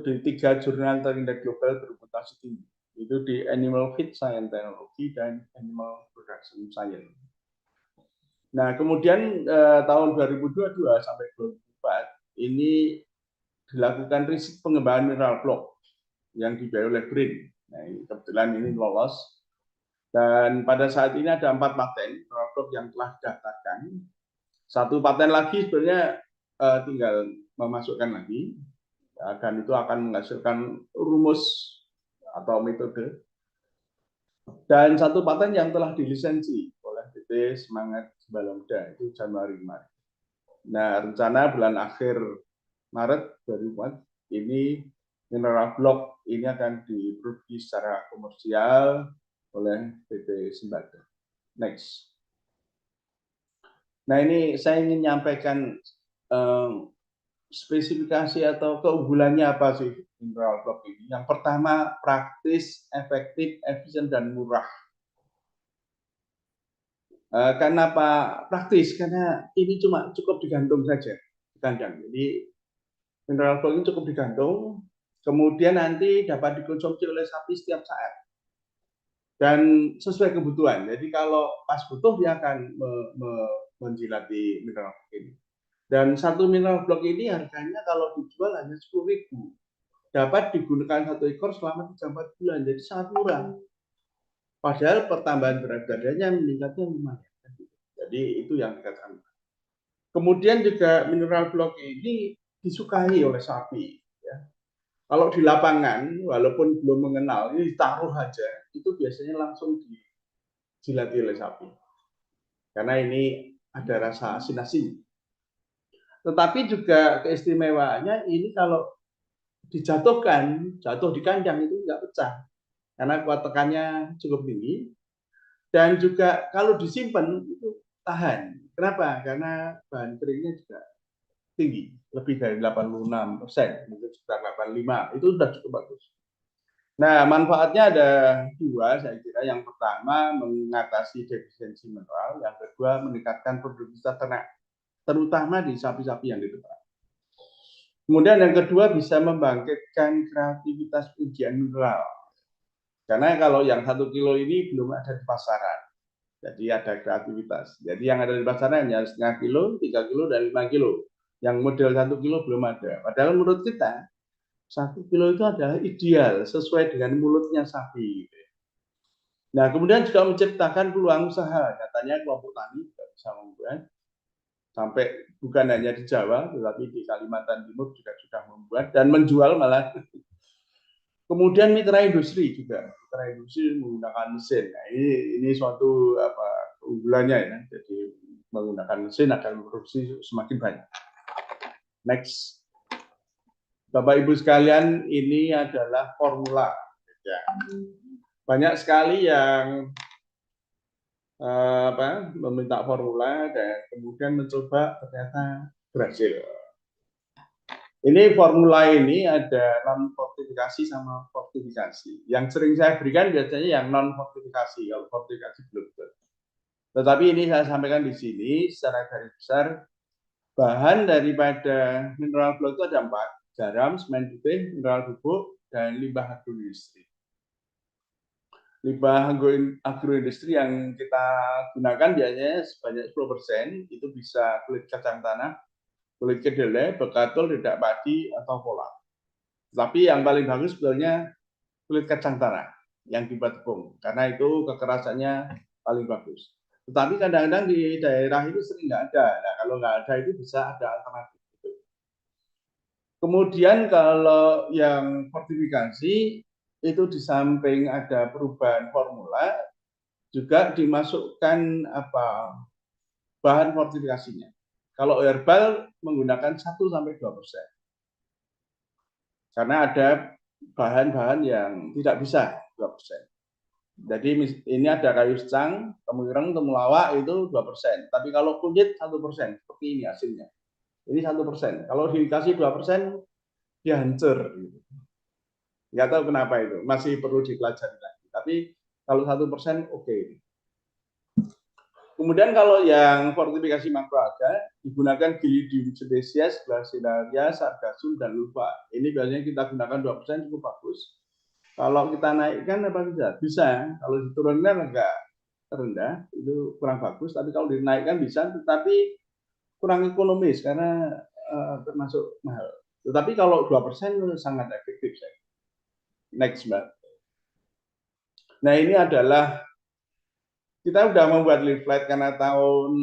di 3 jurnal terindeks global bermutasi tinggi. Itu di Animal Feed Science Technology dan Animal Production Science. Nah, kemudian tahun 2022 sampai 2024 ini dilakukan riset pengembangan mineral blok yang dibiayai oleh BRIN. Nah, kebetulan ini lolos. Dan pada saat ini ada 4 paten mineral blok yang telah didaftarkan. 1 paten lagi sebenarnya tinggal memasukkan lagi, dan itu akan menghasilkan rumus atau metode. Dan 1 paten yang telah dilisensi oleh PT Semangat Gembala Muda itu Januari kemarin. Nah, rencana bulan akhir Maret 2024 ini mineral blok ini akan diproduksi secara komersial oleh PT Sembada. Next. Nah, ini saya ingin menyampaikan spesifikasi atau keunggulannya apa sih mineral blok ini. Yang pertama, praktis, efektif, efisien, dan murah. Kenapa praktis? Karena ini cuma cukup digantung saja di kandang. Jadi mineral blok ini cukup digantung, kemudian nanti dapat dikonsumsi oleh sapi setiap saat dan sesuai kebutuhan. Jadi kalau pas butuh dia akan menjilati mineral blok ini. Dan 1 mineral blok ini harganya kalau dijual hanya 10.000. Dapat digunakan 1 ekor selama 3-4 bulan. Jadi sangat murah. Padahal pertambahan berat badannya meningkatnya lumayan. Jadi itu yang dikatakan. Kemudian juga mineral blok ini disukai oleh sapi. Ya. Kalau di lapangan, walaupun belum mengenal, ini ditaruh aja, itu biasanya langsung dijilati oleh sapi. Karena ini ada rasa asin-asin. Tetapi juga keistimewaannya ini kalau dijatuhkan, jatuh di kandang itu nggak pecah karena kuat tekannya cukup tinggi, dan juga kalau disimpan itu tahan. Kenapa? Karena bahan keringnya juga tinggi, lebih dari 86%, mungkin sekitar 85%, itu sudah cukup bagus. Nah, manfaatnya ada dua, saya kira. Yang pertama, mengatasi defisiensi mineral. Yang kedua, meningkatkan produktivitas ternak, terutama di sapi-sapi yang di depan. Kemudian yang kedua, bisa membangkitkan kreativitas ujian mineral. Karena kalau yang 1 kilo ini belum ada di pasaran, jadi ada kreativitas. Jadi yang ada di pasaran hanya setengah kilo, 3 kilo, dan 5 kilo. Yang model 1 kilo belum ada. Padahal menurut kita, 1 kilo itu adalah ideal, sesuai dengan mulutnya sapi. Nah, kemudian juga menciptakan peluang usaha. Katanya kelompok tani juga bisa membuat, sampai bukan hanya di Jawa, tetapi di Kalimantan Timur juga sudah membuat dan menjual malah. Kemudian mitra industri juga, mitra industri menggunakan mesin. Nah, ini suatu keunggulannya ya. Jadi menggunakan mesin akan produksi semakin banyak. Next, Bapak Ibu sekalian, ini adalah formula. Ya. Banyak sekali yang meminta formula dan kemudian mencoba ternyata berhasil. Ini formula ini ada non fortifikasi sama fortifikasi. Yang sering saya berikan biasanya yang non fortifikasi, kalau fortifikasi belum. Tetapi ini saya sampaikan di sini secara garis besar, bahan daripada mineral blok itu ada 4, garam, semen putih, mineral bubuk, dan limbah agroindustri. Limbah agroindustri yang kita gunakan biasanya sebanyak 10%, itu bisa kulit kacang tanah, kulit kedelai, bekatul, dedak padi, atau pola. Tapi yang paling bagus sebetulnya kulit kacang tanah yang dibuat tepung, karena itu kekerasannya paling bagus. Tetapi kadang-kadang di daerah itu sering nggak ada. Nah, kalau nggak ada itu bisa ada alternatif. Kemudian kalau yang fortifikasi, itu di samping ada perubahan formula, juga dimasukkan bahan fortifikasinya. Kalau herbal menggunakan 1-2%. Karena ada bahan-bahan yang tidak bisa 2%. Jadi ini ada kayu secang, kemireng, temulawak itu 2%. Tapi kalau kunyit 1%, seperti ini hasilnya. Ini 1%. Kalau dikasih 2%, dia hancur. Nggak tahu kenapa itu, masih perlu dipelajari lagi. Tapi kalau 1% oke. Kemudian kalau yang fortifikasi makroalga digunakan Gilidium spesies, Glaciellaria, Sargassum, dan Lupha. Ini biasanya kita gunakan 2% cukup bagus. Kalau kita naikkan apa bisa? Bisa. Kalau diturunkan agak rendah, itu kurang bagus. Tapi kalau dinaikkan bisa, tetapi kurang ekonomis karena termasuk mahal. Tetapi kalau 2% sangat efektif. Next, Mbak. Nah, ini adalah kita sudah membuat leaflet karena tahun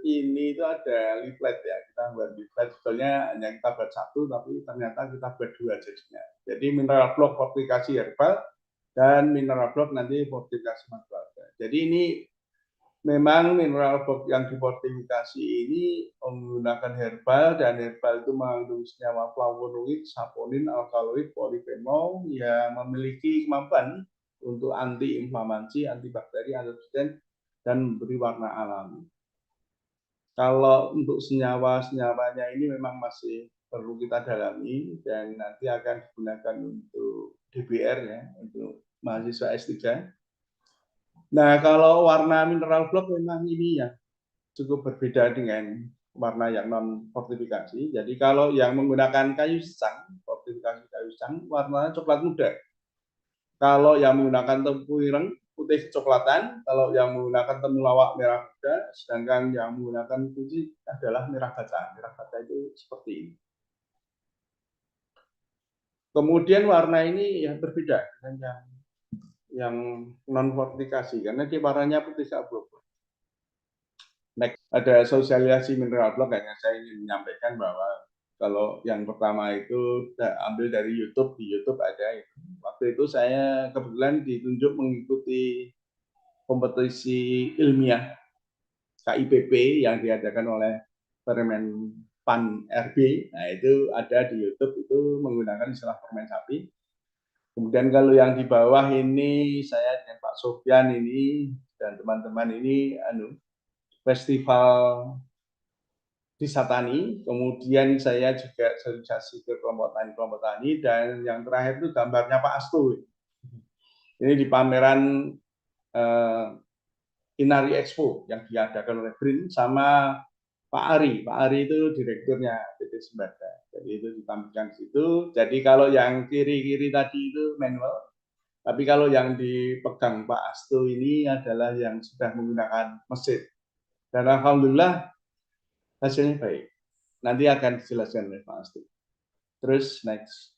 ini itu ada leaflet ya. Kita buat leaflet sebetulnya hanya kita buat 1, tapi ternyata kita buat 2 jadinya. Jadi mineral block fortifikasi herbal dan mineral block nanti fortifikasi makroalga. Jadi ini memang mineral block yang difortifikasi ini menggunakan herbal, dan herbal itu mengandung senyawa flavonoid, saponin, alkaloid, polifenol yang memiliki kemampuan untuk anti-inflamasi, antibakteri, antioksidan, dan memberi warna alami. Kalau untuk senyawa-senyawanya ini memang masih perlu kita dalami dan nanti akan digunakan untuk DBR ya, untuk mahasiswa S3. Nah, kalau warna mineral block memang ini ya cukup berbeda dengan warna yang non fortifikasi. Jadi kalau yang menggunakan kayu secang, fortifikasi kayu secang, warnanya coklat muda. Kalau yang menggunakan tepung ireng, putih kecoklatan. Kalau yang menggunakan temulawak merah muda, sedangkan yang menggunakan putih adalah merah kaca. Merah kaca itu seperti ini. Kemudian warna ini ya berbeda dengan yang non fortifikasi karena dia warnanya putih keabu-abu. Next, ada sosialisasi mineral block. Hanya saya ingin menyampaikan bahwa kalau yang pertama itu ambil dari YouTube, di YouTube ada itu. Waktu itu saya kebetulan ditunjuk mengikuti kompetisi ilmiah KIPP yang diadakan oleh Permen PAN RB. Nah, itu ada di YouTube, itu menggunakan istilah permen sapi. Kemudian kalau yang di bawah ini saya dengan Pak Sofyan ini dan teman-teman ini festival Desa Tani. Kemudian saya juga sosialisasi ke kelompok tani, dan yang terakhir itu gambarnya Pak Astu. Ini di pameran Inari Expo yang diadakan oleh BRIN sama Pak Ari. Pak Ari itu direkturnya PT Sembada. Jadi itu ditampilkan di situ. Jadi kalau yang kiri-kiri tadi itu manual, tapi kalau yang dipegang Pak Astu ini adalah yang sudah menggunakan mesin. Dan alhamdulillah hasilnya baik. Nanti akan dijelaskan oleh Pak Astu. Terus next.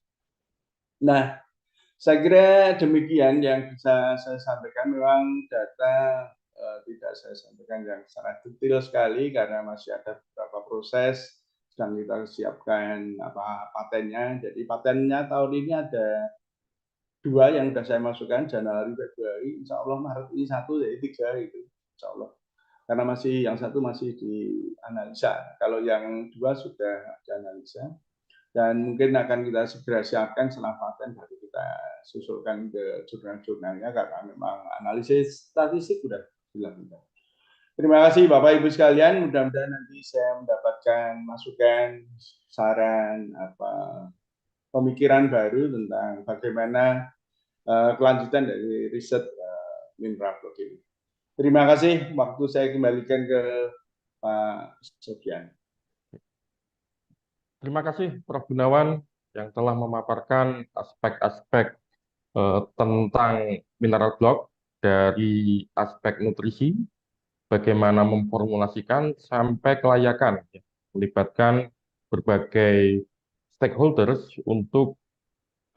Nah, saya kira demikian yang bisa saya sampaikan. Memang data tidak saya sampaikan yang sangat detail sekali karena masih ada beberapa proses sedang kita siapkan patennya. Jadi patennya tahun ini ada 2 yang sudah saya masukkan, Januari, Februari, insya Allah Maret ini 1, jadi 3 itu, insya Allah. Karena yang 1 masih dianalisa, kalau yang 2 sudah dianalisa, dan mungkin akan kita segera siapkan setelah paten baru kita susulkan ke jurnal-jurnalnya karena memang analisis statistik sudah dilakukan. Terima kasih Bapak Ibu sekalian, mudah-mudahan nanti saya mendapatkan masukan, saran, pemikiran baru tentang bagaimana kelanjutan dari riset mineral blok ini. Terima kasih, waktu saya kembalikan ke Pak Sofyan. Terima kasih Prof. Gunawan yang telah memaparkan aspek-aspek tentang mineral block dari aspek nutrisi, bagaimana memformulasikan sampai kelayakan, melibatkan berbagai stakeholders untuk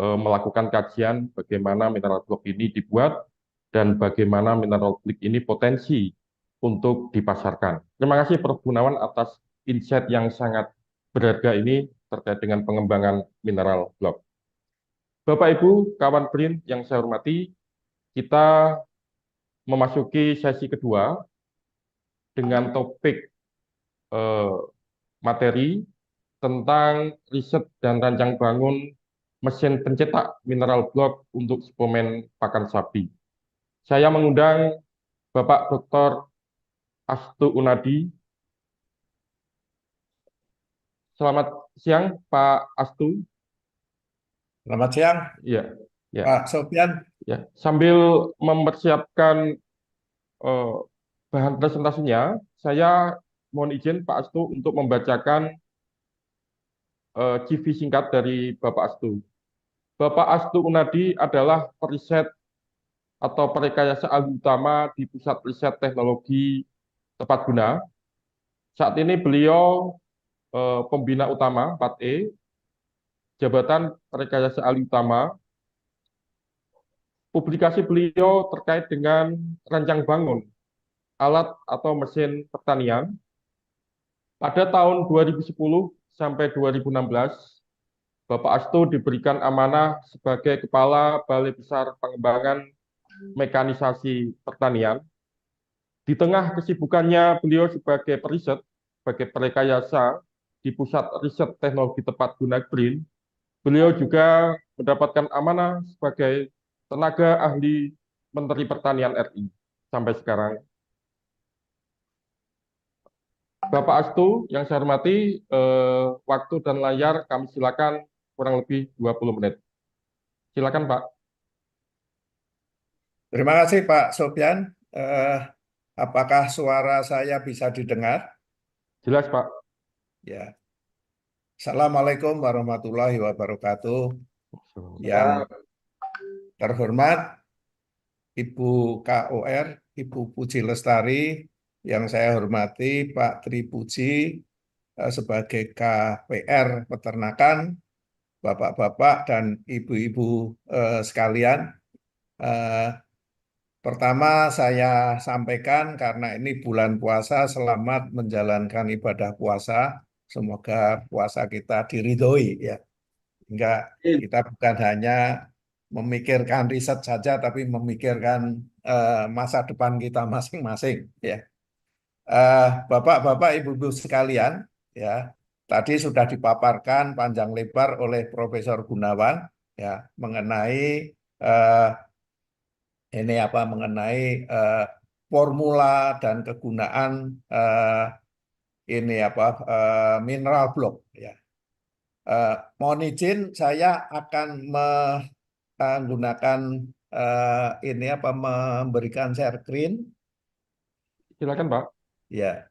melakukan kajian bagaimana mineral block ini dibuat dan bagaimana mineral block ini potensi untuk dipasarkan. Terima kasih Prof. Gunawan atas insight yang sangat berharga ini terkait dengan pengembangan mineral block. Bapak Ibu, kawan BRIN yang saya hormati, kita memasuki sesi kedua dengan topik materi tentang riset dan rancang bangun mesin pencetak mineral block untuk suplemen pakan sapi. Saya mengundang Bapak Dr. Astu Unadi. Selamat siang, Pak Astu. Selamat siang, Ya, Pak Sofyan. ya. Sambil mempersiapkan bahan presentasinya, saya mohon izin Pak Astu untuk membacakan CV singkat dari Bapak Astu. Bapak Astu Unadi adalah periset atau perekayasa ahli utama di Pusat Riset Teknologi Tepat Guna. Saat ini beliau pembina utama 4E, jabatan perekayasa ahli utama. Publikasi beliau terkait dengan rancang bangun alat atau mesin pertanian. Pada tahun 2010 sampai 2016, Bapak Astu diberikan amanah sebagai Kepala Balai Besar Pengembangan Mekanisasi Pertanian. Di tengah kesibukannya beliau sebagai periset, sebagai perekayasa di Pusat Riset Teknologi Tepat Guna BRIN, beliau juga mendapatkan amanah sebagai tenaga ahli Menteri Pertanian RI sampai sekarang. Bapak Astu yang saya hormati, waktu dan layar kami silakan kurang lebih 20 menit. Silakan Pak. Terima kasih Pak Sofyan. Apakah suara saya bisa didengar? Jelas Pak. Ya. Assalamualaikum warahmatullahi wabarakatuh. Yang terhormat Ibu KOR, Ibu Puji Lestari, yang saya hormati Pak Tri Puji sebagai KPR Peternakan, Bapak-bapak dan ibu-ibu sekalian. Pertama saya sampaikan karena ini bulan puasa, selamat menjalankan ibadah puasa. Semoga puasa kita diridhoi ya. Hingga kita bukan hanya memikirkan riset saja, tapi memikirkan masa depan kita masing-masing ya. Bapak-bapak, ibu-ibu sekalian ya. tadi sudah dipaparkan panjang lebar oleh Profesor Gunawan ya mengenai ini apa mengenai formula dan kegunaan ini apa mineral block ya. Mohon izin saya akan menggunakan ini apa memberikan share screen Silakan, Pak. ya.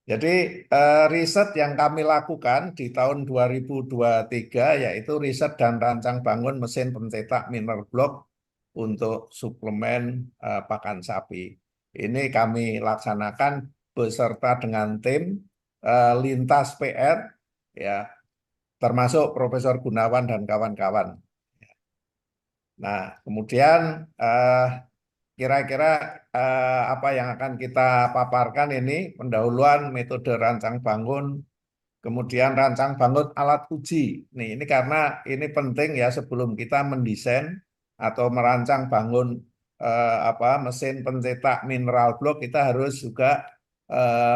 Jadi riset yang kami lakukan di tahun 2023 yaitu riset dan rancang bangun mesin pencetak mineral block untuk suplemen pakan sapi. Ini kami laksanakan beserta dengan tim lintas PR ya termasuk Profesor Gunawan dan kawan-kawan. Nah, kemudian kira-kira apa yang akan kita paparkan ini pendahuluan metode rancang bangun, kemudian rancang bangun alat uji. Ini karena ini penting ya sebelum kita mendesain atau merancang bangun mesin pencetak mineral block kita harus juga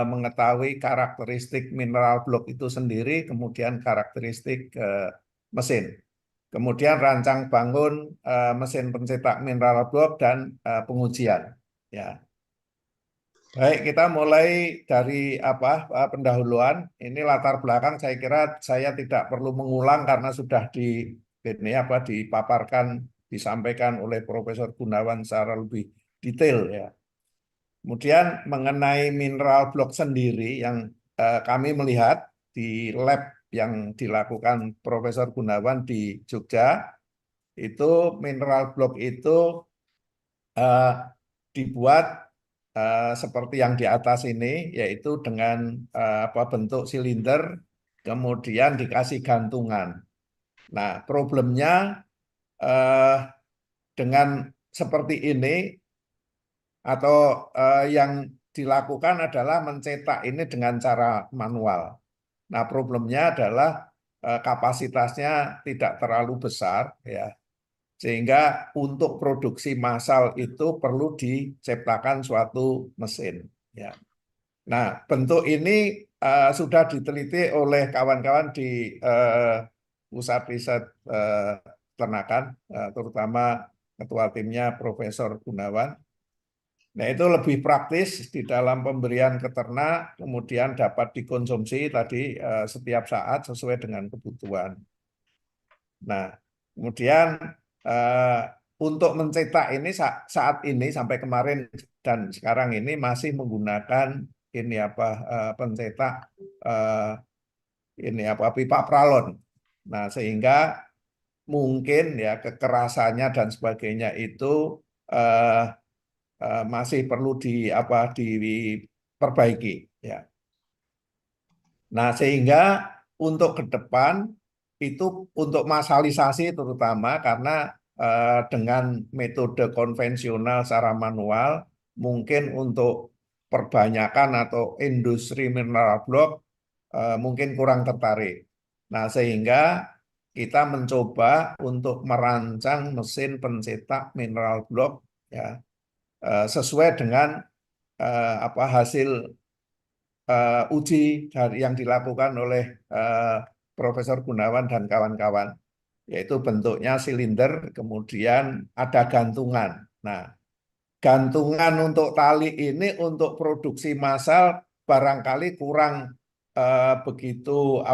mengetahui karakteristik mineral block itu sendiri, kemudian karakteristik mesin. Kemudian rancang bangun mesin pencetak mineral block dan pengujian. Ya. Baik, kita mulai dari pendahuluan. Ini latar belakang saya kira saya tidak perlu mengulang karena sudah dipaparkan, disampaikan oleh Profesor Gunawan secara lebih detail ya. Kemudian mengenai mineral block sendiri yang kami melihat di lab yang dilakukan Profesor Gunawan di Jogja, itu mineral block itu dibuat seperti yang di atas ini, yaitu dengan bentuk silinder, kemudian dikasih gantungan. Nah, problemnya dengan seperti ini atau yang dilakukan adalah mencetak ini dengan cara manual. Nah, problemnya adalah kapasitasnya tidak terlalu besar, ya, sehingga untuk produksi massal itu perlu diciptakan suatu mesin. Ya. Nah, bentuk ini sudah diteliti oleh kawan-kawan di pusat riset peternakan, terutama ketua timnya Profesor Gunawan. Nah, itu lebih praktis di dalam pemberian ke ternak, kemudian dapat dikonsumsi tadi setiap saat sesuai dengan kebutuhan. Nah, kemudian untuk mencetak ini saat ini sampai kemarin dan sekarang ini masih menggunakan ini pencetak pipa pralon. Nah, sehingga mungkin ya kekerasannya dan sebagainya itu masih perlu diperbaiki ya. Nah, sehingga untuk ke depan itu untuk massalisasi terutama karena dengan metode konvensional secara manual mungkin untuk perbanyakan atau industri mineral block mungkin kurang tertarik. Nah, sehingga kita mencoba untuk merancang mesin pencetak mineral block ya sesuai dengan hasil uji yang dilakukan oleh Profesor Gunawan dan kawan-kawan, yaitu bentuknya silinder, kemudian ada gantungan. Nah, gantungan untuk tali ini untuk produksi massal barangkali kurang begitu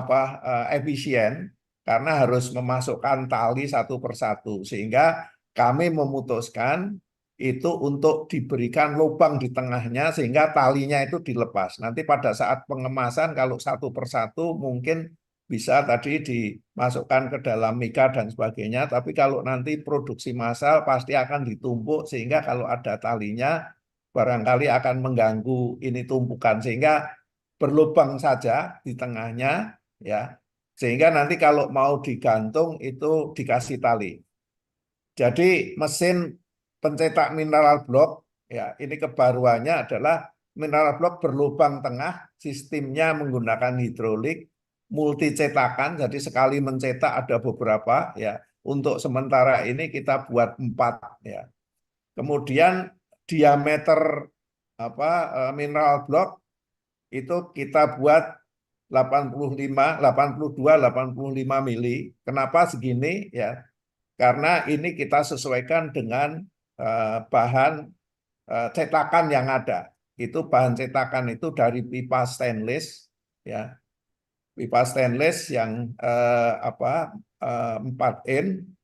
efisien karena harus memasukkan tali satu persatu, sehingga kami memutuskan itu untuk diberikan lubang di tengahnya sehingga talinya itu dilepas. Nanti pada saat pengemasan kalau satu persatu mungkin bisa tadi dimasukkan ke dalam mika dan sebagainya, tapi kalau nanti produksi massal pasti akan ditumpuk sehingga kalau ada talinya barangkali akan mengganggu ini tumpukan sehingga berlubang saja di tengahnya ya. Sehingga nanti kalau mau digantung itu dikasih tali. Jadi mesin pencetak mineral block ya ini kebaruannya adalah mineral block berlubang tengah, sistemnya menggunakan hidrolik, multi cetakan, jadi sekali mencetak ada beberapa ya. untuk sementara ini kita buat 4 ya. Kemudian diameter mineral block itu kita buat 85, 82, 85 mili. Kenapa segini ya? Karena ini kita sesuaikan dengan bahan cetakan yang ada. Itu bahan cetakan itu dari pipa stainless ya. Pipa stainless yang 4 in,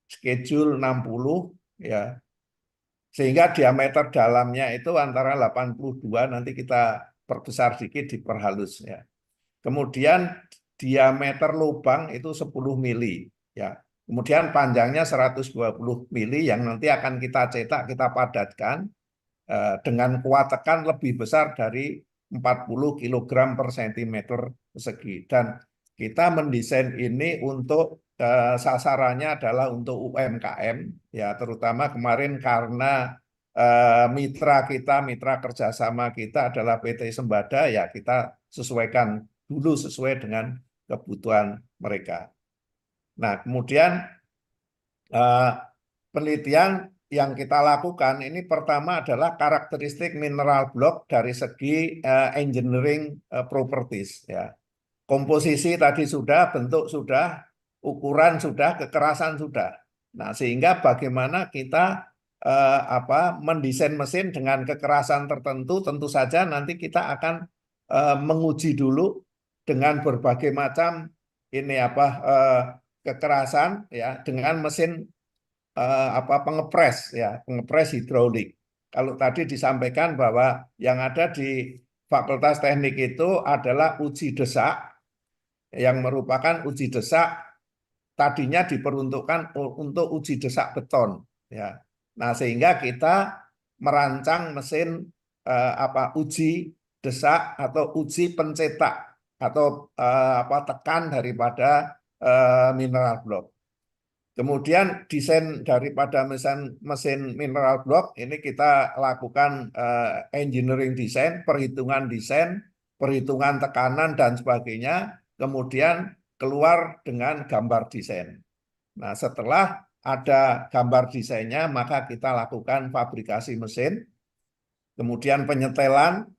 schedule 60 ya. Sehingga diameter dalamnya itu antara 82, nanti kita perbesar sedikit, diperhalus ya. Kemudian diameter lubang itu 10 mili ya. Kemudian panjangnya 120 mili yang nanti akan kita cetak, kita padatkan dengan kuat tekan lebih besar dari 40 kg per centimeter persegi. Dan kita mendesain ini untuk sasarannya adalah untuk UMKM ya, terutama kemarin karena mitra kerjasama kita adalah PT Sembada ya, kita sesuaikan dulu sesuai dengan kebutuhan mereka. Nah, kemudian penelitian yang kita lakukan ini pertama adalah karakteristik mineral block dari segi engineering properties ya. Komposisi tadi sudah, bentuk sudah, ukuran sudah, kekerasan sudah. Nah, sehingga bagaimana kita mendesain mesin dengan kekerasan tertentu, tentu saja nanti kita akan menguji dulu dengan berbagai macam kekerasan ya, dengan mesin pengepres ya, pengepres hidrolik. Kalau tadi disampaikan bahwa yang ada di Fakultas Teknik itu adalah uji desak, yang merupakan uji desak tadinya diperuntukkan untuk uji desak beton ya. Nah, sehingga kita merancang mesin uji desak atau uji pencetak atau tekan daripada mineral block. Kemudian desain daripada mesin mineral block ini kita lakukan engineering design, perhitungan tekanan dan sebagainya, kemudian keluar dengan gambar desain. Nah, setelah ada gambar desainnya, maka kita lakukan fabrikasi mesin, kemudian penyetelan,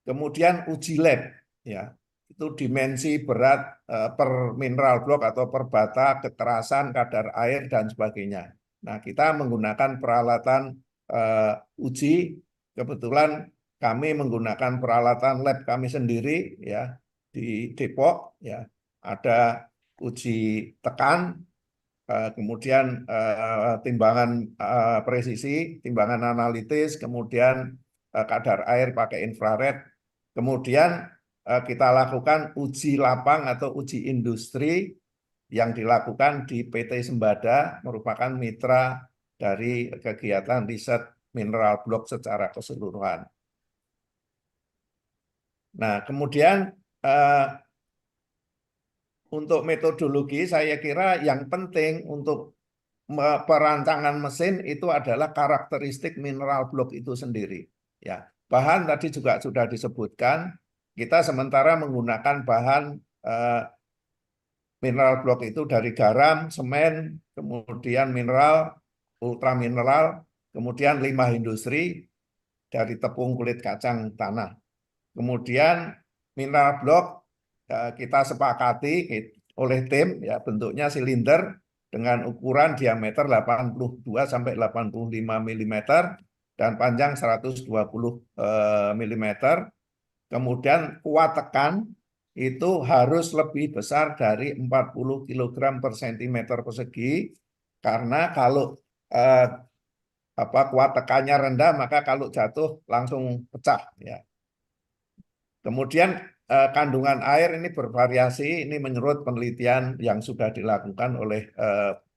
kemudian uji lab ya. Itu dimensi berat per mineral block atau per bata, kekerasan, kadar air, dan sebagainya. Nah, kita menggunakan peralatan uji. Kebetulan kami menggunakan peralatan lab kami sendiri ya di Depok ya. Ada uji tekan, kemudian timbangan presisi, timbangan analitis, kemudian kadar air pakai infrared, kemudian kita lakukan uji lapang atau uji industri yang dilakukan di PT Sembada, merupakan mitra dari kegiatan riset mineral block secara keseluruhan. Nah, kemudian untuk metodologi saya kira yang penting untuk perancangan mesin itu adalah karakteristik mineral block itu sendiri. Ya, bahan tadi juga sudah disebutkan. Kita sementara menggunakan bahan mineral block itu dari garam, semen, kemudian mineral, ultramineral, kemudian limbah industri dari tepung kulit kacang tanah. Kemudian mineral block kita sepakati oleh tim ya, bentuknya silinder dengan ukuran diameter 82 sampai 85 mm dan panjang 120 mm. Kemudian kuat tekan itu harus lebih besar dari 40 kg per centimeter persegi, karena kalau kuat tekannya rendah maka kalau jatuh langsung pecah ya. Kemudian kandungan air ini bervariasi, ini menurut penelitian yang sudah dilakukan oleh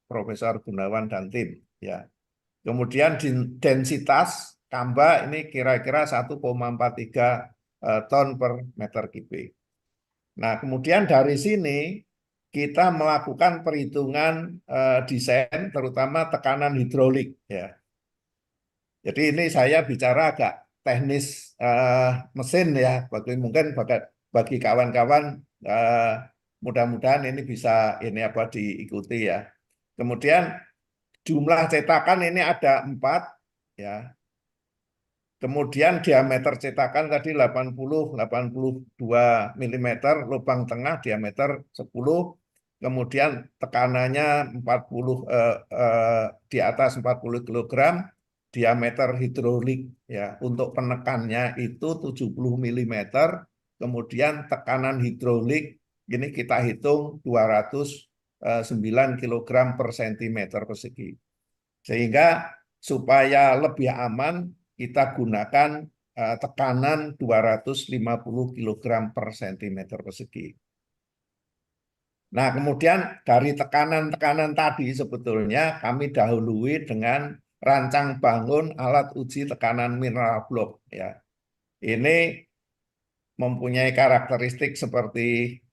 Profesor Gunawan dan tim ya. Kemudian densitas kamba ini kira-kira 1,43 ton per meter kubik. Nah, kemudian dari sini kita melakukan perhitungan desain, terutama tekanan hidrolik ya. Jadi ini saya bicara agak teknis mesin ya, mungkin bagi kawan-kawan mudah-mudahan ini bisa diikuti ya. Kemudian jumlah cetakan ini ada 4, ya. Kemudian diameter cetakan tadi 82 mm, lubang tengah diameter 10, kemudian tekanannya 40 di atas 40 kg, diameter hidrolik ya. Untuk penekannya itu 70 mm, kemudian tekanan hidrolik ini kita hitung 209 kg per cm persegi. Sehingga supaya lebih aman kita gunakan tekanan 250 kg per cm persegi. Nah, kemudian dari tekanan-tekanan tadi sebetulnya kami dahului dengan rancang bangun alat uji tekanan mineral blok ya. Ini mempunyai karakteristik seperti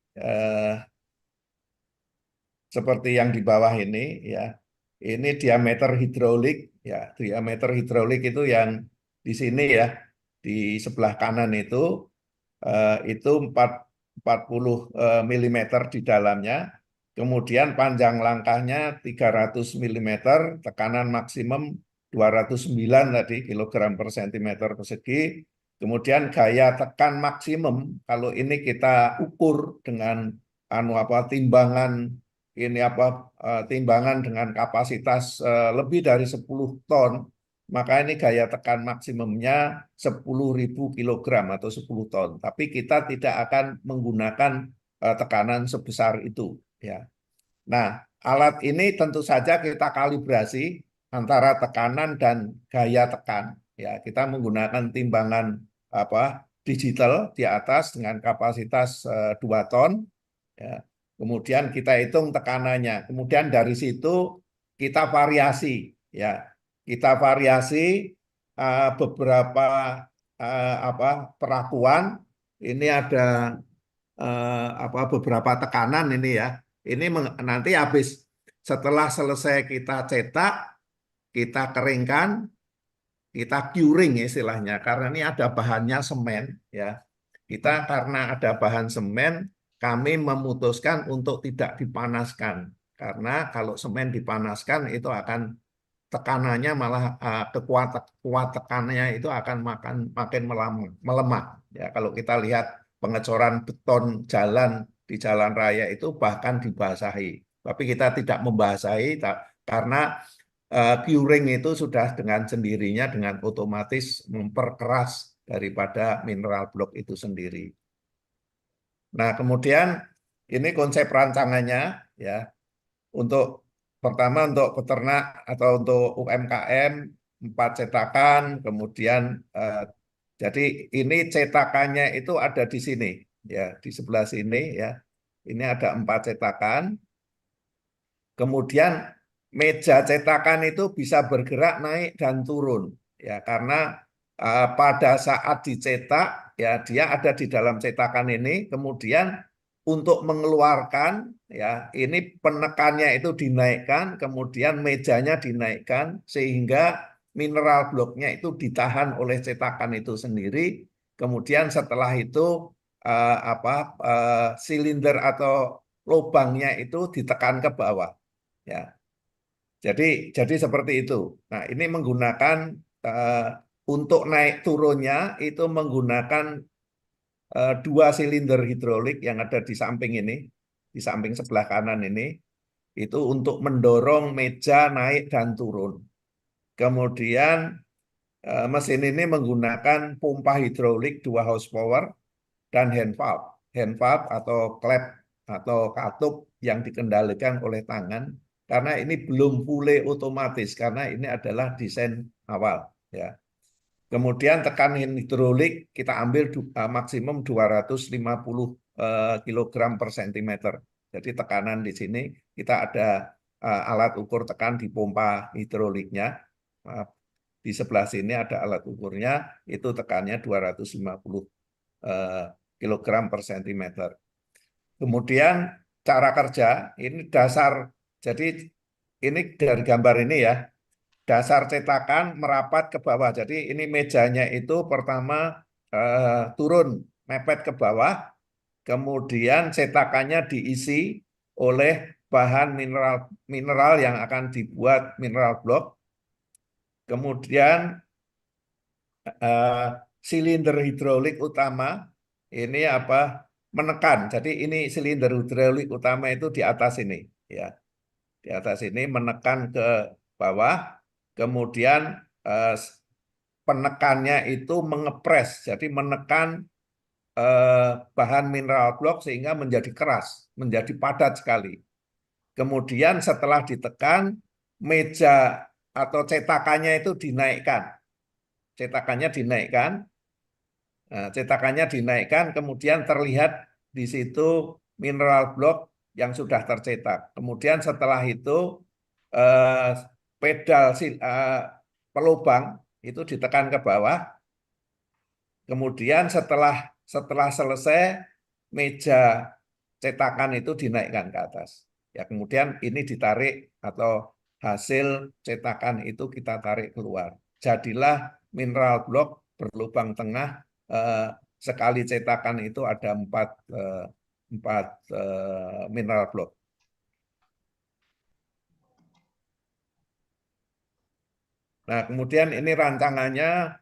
yang di bawah ini ya. Ini diameter hidrolik ya. Diameter hidrolik itu yang di sini ya, di sebelah kanan itu 40 mm di dalamnya. Kemudian panjang langkahnya 300 mm, tekanan maksimum 209 tadi kilogram per centimeter persegi. Kemudian gaya tekan maksimum kalau ini kita ukur dengan timbangan timbangan dengan kapasitas lebih dari 10 ton, maka ini gaya tekan maksimumnya 10.000 kg atau 10 ton. Tapi kita tidak akan menggunakan tekanan sebesar itu ya. Nah, alat ini tentu saja kita kalibrasi antara tekanan dan gaya tekan ya. Kita menggunakan timbangan digital di atas dengan kapasitas 2 ton ya. Kemudian kita hitung tekanannya. Kemudian dari situ kita variasi ya. Kita variasi beberapa perakuan. Ini ada beberapa tekanan ini ya. Ini nanti habis setelah selesai kita cetak, kita keringkan, kita curing istilahnya. Karena ini ada bahannya semen ya. Kita karena ada bahan semen, kami memutuskan untuk tidak dipanaskan. Karena kalau semen dipanaskan itu akan tekanannya malah kuat tekanannya itu akan makin melemah. Ya, kalau kita lihat pengecoran beton jalan di jalan raya itu bahkan dibasahi. Tapi kita tidak membasahi karena curing itu sudah dengan sendirinya dengan otomatis memperkeras daripada mineral blok itu sendiri. Nah, kemudian ini konsep rancangannya ya. Pertama untuk peternak atau untuk UMKM 4 cetakan, kemudian jadi ini cetakannya itu ada di sini ya, di sebelah sini ya. Ini ada 4 cetakan. Kemudian meja cetakan itu bisa bergerak naik dan turun ya, karena pada saat dicetak ya dia ada di dalam cetakan ini, kemudian untuk mengeluarkan ya ini penekannya itu dinaikkan, kemudian mejanya dinaikkan sehingga mineral bloknya itu ditahan oleh cetakan itu sendiri. Kemudian setelah itu silinder atau lubangnya itu ditekan ke bawah ya. Jadi seperti itu. Nah, ini menggunakan untuk naik turunnya itu menggunakan 2 silinder hidrolik yang ada di samping ini, di samping sebelah kanan ini, itu untuk mendorong meja naik dan turun. Kemudian mesin ini menggunakan pompa hidrolik 2 horsepower dan hand valve atau klep atau katup yang dikendalikan oleh tangan, karena ini belum fully otomatis karena ini adalah desain awal ya. Kemudian tekanan hidrolik kita ambil maksimum 250 kg per centimeter. Jadi tekanan di sini kita ada alat ukur tekan di pompa hidroliknya. Di sebelah sini ada alat ukurnya, itu tekannya 250 kg per centimeter. Kemudian cara kerja, ini dasar, jadi ini dari gambar ini ya, dasar cetakan merapat ke bawah. Jadi ini mejanya itu pertama turun mepet ke bawah, kemudian cetakannya diisi oleh bahan mineral yang akan dibuat mineral block. Kemudian silinder hidrolik utama ini menekan. Jadi ini silinder hidrolik utama itu di atas ini, ya. Di atas ini menekan ke bawah. Kemudian penekannya itu mengepres, jadi menekan bahan mineral block sehingga menjadi keras, menjadi padat sekali. Kemudian setelah ditekan, meja atau cetakannya itu dinaikkan. Cetakannya dinaikkan, kemudian terlihat di situ mineral block yang sudah tercetak. Kemudian setelah itu pedal pelubang itu ditekan ke bawah. Kemudian setelah selesai, meja cetakan itu dinaikkan ke atas. Ya, kemudian ini ditarik atau hasil cetakan itu kita tarik keluar. Jadilah mineral block berlubang tengah. Sekali cetakan itu ada 4 mineral block. Nah, kemudian ini rancangannya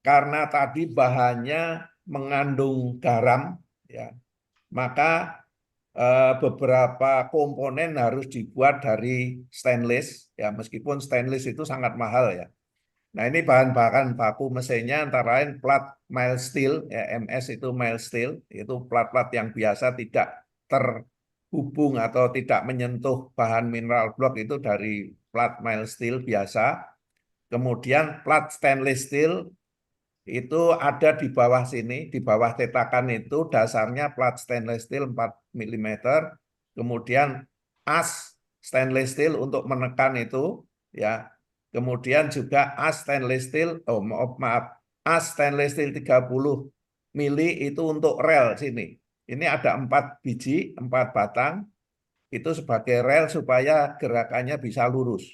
karena tadi bahannya mengandung garam, ya, maka beberapa komponen harus dibuat dari stainless, ya, meskipun stainless itu sangat mahal, ya. Nah, ini bahan-bahan baku mesinnya antara lain plat mild steel, ya, MS itu mild steel, itu plat-plat yang biasa tidak terhubung atau tidak menyentuh bahan mineral block itu dari plat mild steel biasa. Kemudian plat stainless steel itu ada di bawah sini, di bawah cetakan itu dasarnya plat stainless steel 4 mm, kemudian as stainless steel untuk menekan itu, ya. Kemudian juga as stainless steel, as stainless steel 30 mili itu untuk rel sini. Ini ada 4 biji, 4 batang, itu sebagai rel supaya gerakannya bisa lurus.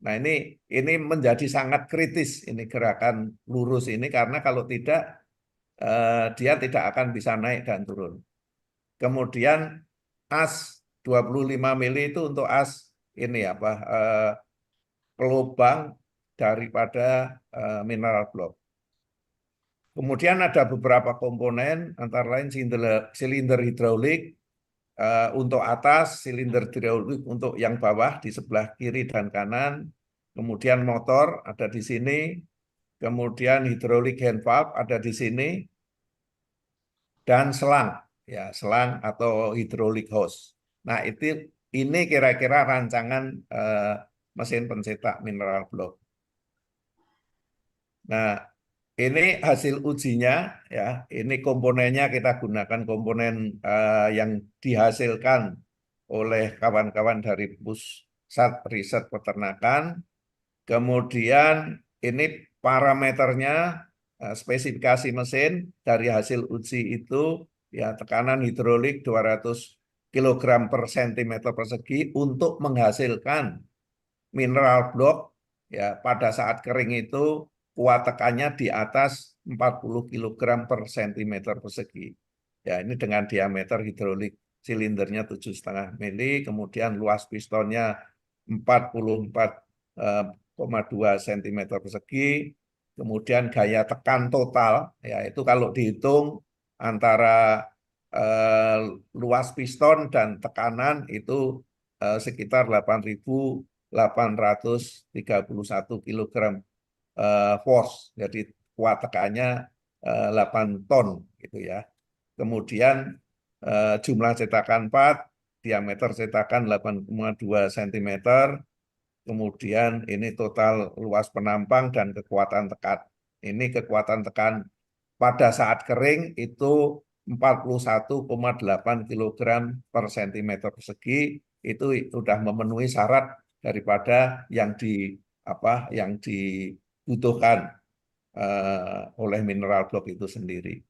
Nah, ini menjadi sangat kritis ini gerakan lurus ini karena kalau tidak dia tidak akan bisa naik dan turun. Kemudian as 25 mili itu untuk as ini pelubang daripada mineral block. Kemudian ada beberapa komponen antara lain silinder hidrolik untuk atas, silinder hidrolik untuk yang bawah di sebelah kiri dan kanan. Kemudian motor ada di sini, kemudian hidrolik hand valve ada di sini, dan selang, ya, selang atau hidrolik hose. Nah, ini kira-kira rancangan mesin pencetak mineral block. Nah, ini hasil ujinya, ya. Ini komponennya kita gunakan komponen yang dihasilkan oleh kawan-kawan dari Pusat Riset Peternakan. Kemudian ini parameternya, spesifikasi mesin dari hasil uji itu, ya, tekanan hidrolik 200 kg per cm persegi untuk menghasilkan mineral block, ya, pada saat kering itu kuat tekannya di atas 40 kg per cm persegi. Ya, ini dengan diameter hidrolik silindernya 7,5 mili, kemudian luas pistonnya 44,2 cm persegi, kemudian gaya tekan total, ya, itu kalau dihitung antara luas piston dan tekanan itu sekitar 8.831 kg force, jadi kuat tekannya 8 ton gitu, ya. Kemudian jumlah cetakan 4, diameter cetakan 8,2 cm, kemudian ini total luas penampang dan kekuatan tekan. Ini kekuatan tekan pada saat kering itu 41,8 kg per cm persegi, itu sudah memenuhi syarat daripada yang dibutuhkan oleh mineral block itu sendiri.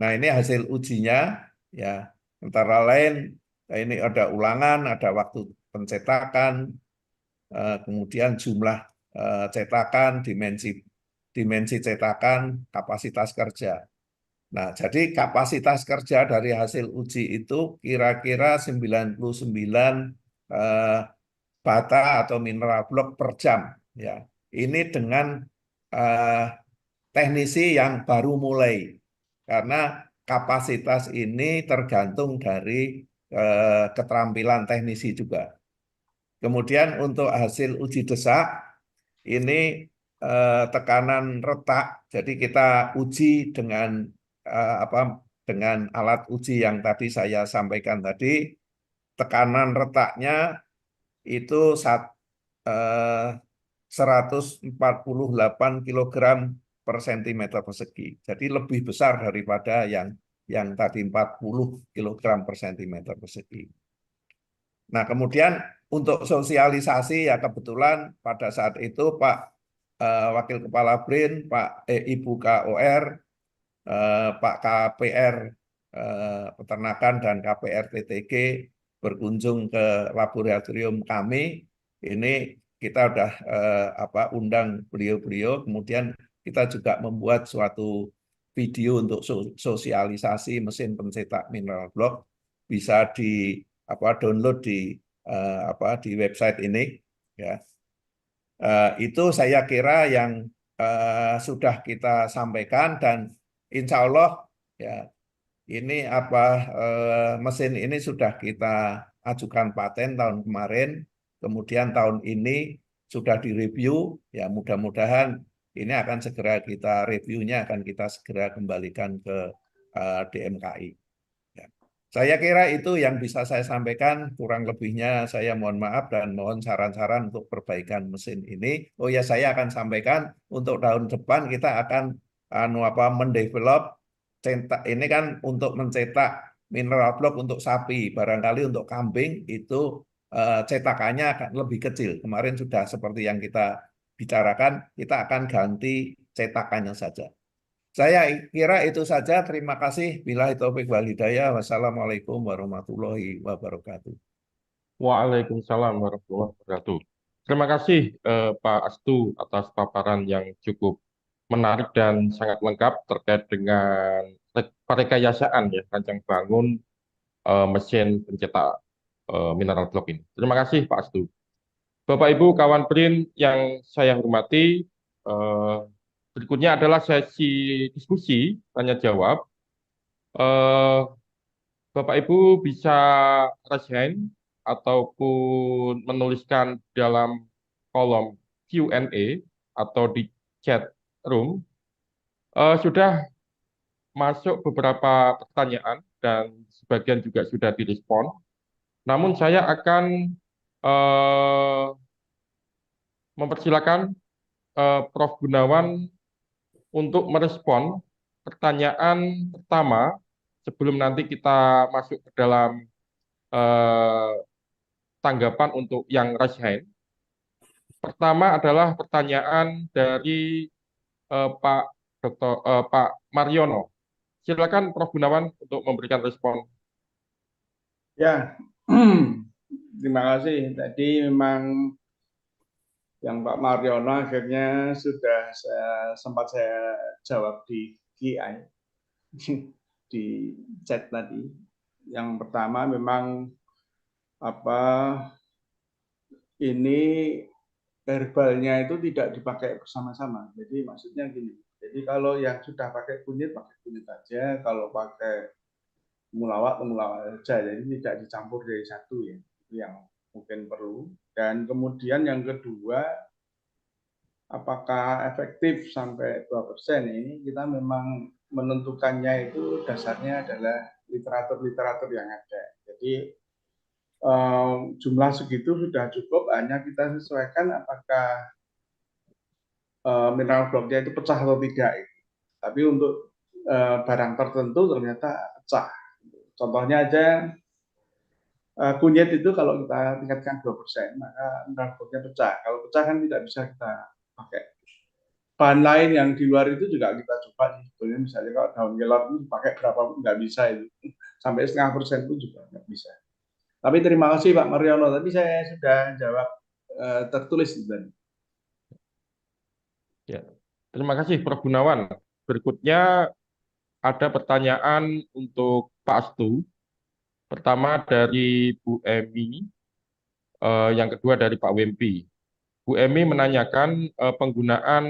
Nah, ini hasil ujinya, ya. Antara lain ini ada ulangan, ada waktu pencetakan, kemudian jumlah cetakan, dimensi cetakan, kapasitas kerja. Nah, jadi kapasitas kerja dari hasil uji itu kira-kira 99 bata atau mineral blok per jam. Ya, ini dengan teknisi yang baru mulai, karena kapasitas ini tergantung dari keterampilan teknisi juga. Kemudian untuk hasil uji desak ini tekanan retak, jadi kita uji dengan dengan alat uji yang tadi saya sampaikan tadi, tekanan retaknya itu 148 kilogram per sentimeter persegi. Jadi lebih besar daripada yang tadi 40 kilogram per sentimeter persegi. Nah, kemudian untuk sosialisasi ya kebetulan pada saat itu Pak Wakil Kepala BRIN, Ibu KOR, Pak KPR Peternakan dan KPR TTG berkunjung ke laboratorium kami. Ini kita udah undang beliau-beliau, kemudian kita juga membuat suatu video untuk sosialisasi mesin pencetak mineral block, bisa download di website ini, ya. Itu saya kira yang sudah kita sampaikan, dan insya Allah ya ini mesin ini sudah kita ajukan paten tahun kemarin, kemudian tahun ini sudah direview, ya mudah-mudahan ini akan segera kita reviewnya, akan kita segera kembalikan ke DMKI. Ya. Saya kira itu yang bisa saya sampaikan, kurang lebihnya saya mohon maaf dan mohon saran-saran untuk perbaikan mesin ini. Oh ya, saya akan sampaikan untuk tahun depan kita akan mendevelop ini kan untuk mencetak mineral block untuk sapi, barangkali untuk kambing itu cetakannya akan lebih kecil. Kemarin sudah seperti yang kita bicarakan, kita akan ganti cetakannya saja. Saya kira itu saja. Terima kasih. Billahi taufik wal hidayah. Wassalamualaikum warahmatullahi wabarakatuh. Waalaikumsalam warahmatullahi wabarakatuh. Terima kasih Pak Astu atas paparan yang cukup menarik dan sangat lengkap terkait dengan perekayasaan ya rancang bangun mesin pencetak mineral blok ini. Terima kasih Pak Astu. Bapak Ibu kawan BRIN yang saya hormati, berikutnya adalah sesi diskusi tanya jawab. Bapak Ibu bisa raise hand ataupun menuliskan dalam kolom Q&A atau di chat room. Sudah masuk beberapa pertanyaan dan sebagian juga sudah direspon. Namun saya akan mempersilakan Prof. Gunawan untuk merespon pertanyaan pertama sebelum nanti kita masuk ke dalam tanggapan untuk yang raise hand. Pertama adalah pertanyaan dari Pak Mariono. Silakan Prof. Gunawan untuk memberikan respon. Ya, terima kasih. Tadi memang yang Pak Mariono akhirnya sudah sempat saya jawab di GI di chat tadi. Yang pertama memang ini herbalnya itu tidak dipakai bersama-sama. Jadi maksudnya gini. Jadi kalau yang sudah pakai kunyit aja. Kalau pakai temulawak aja. Jadi tidak dicampur dari satu ya. Itu yang mungkin perlu. Dan kemudian yang kedua, apakah efektif sampai 2% ini, kita memang menentukannya itu dasarnya adalah literatur yang ada. Jadi jumlah segitu sudah cukup, hanya kita sesuaikan apakah mineral blocknya itu pecah atau tidak. Tapi untuk barang tertentu ternyata pecah. Contohnya aja kunyit itu kalau kita tingkatkan 2%, maka mineral blocknya pecah. Kalau pecah kan tidak bisa kita pakai. Bahan lain yang di luar itu juga kita coba. Sebetulnya misalnya kalau daun kelor itu pakai berapa pun nggak bisa itu. Sampai 0,5% pun juga nggak bisa. Tapi terima kasih Pak Mariono. Tadi saya sudah jawab tertulis tadi. Ya, terima kasih Prof. Gunawan. Berikutnya ada pertanyaan untuk Pak Astu. Pertama dari Bu Emi, yang kedua dari Pak Wempi. Bu Emi menanyakan penggunaan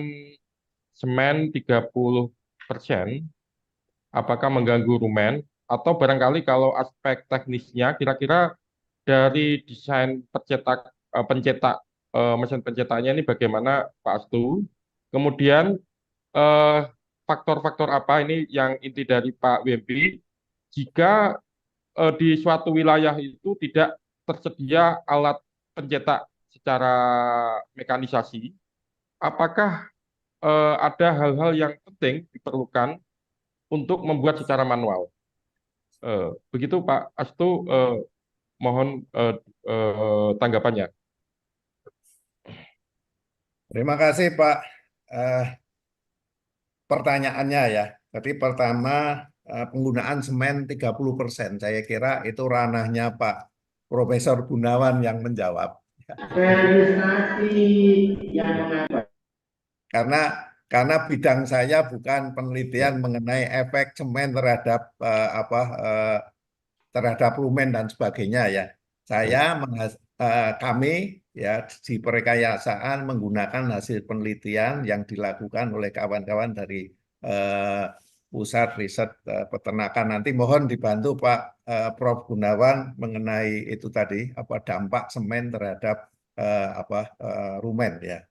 semen 30% apakah mengganggu rumen, atau barangkali kalau aspek teknisnya kira-kira dari desain pencetak mesin pencetaknya ini bagaimana Pak Astu. Kemudian eh, faktor-faktor apa ini yang inti dari Pak Wempi jika di suatu wilayah itu tidak tersedia alat pencetak secara mekanisasi, apakah ada hal-hal yang penting diperlukan untuk membuat secara manual? Begitu Pak Astu, mohon tanggapannya. Terima kasih Pak. Eh, Pertanyaannya ya. Jadi pertama penggunaan semen 30%. Saya kira itu ranahnya Pak Profesor Gunawan yang menjawab. Karena bidang saya bukan penelitian mengenai efek semen terhadap terhadap lumen dan sebagainya ya. Kami ya di Perkayasaan menggunakan hasil penelitian yang dilakukan oleh kawan-kawan dari Pusat Riset Peternakan. Nanti mohon dibantu Pak Prof Gunawan mengenai itu tadi apa dampak semen terhadap rumen ya.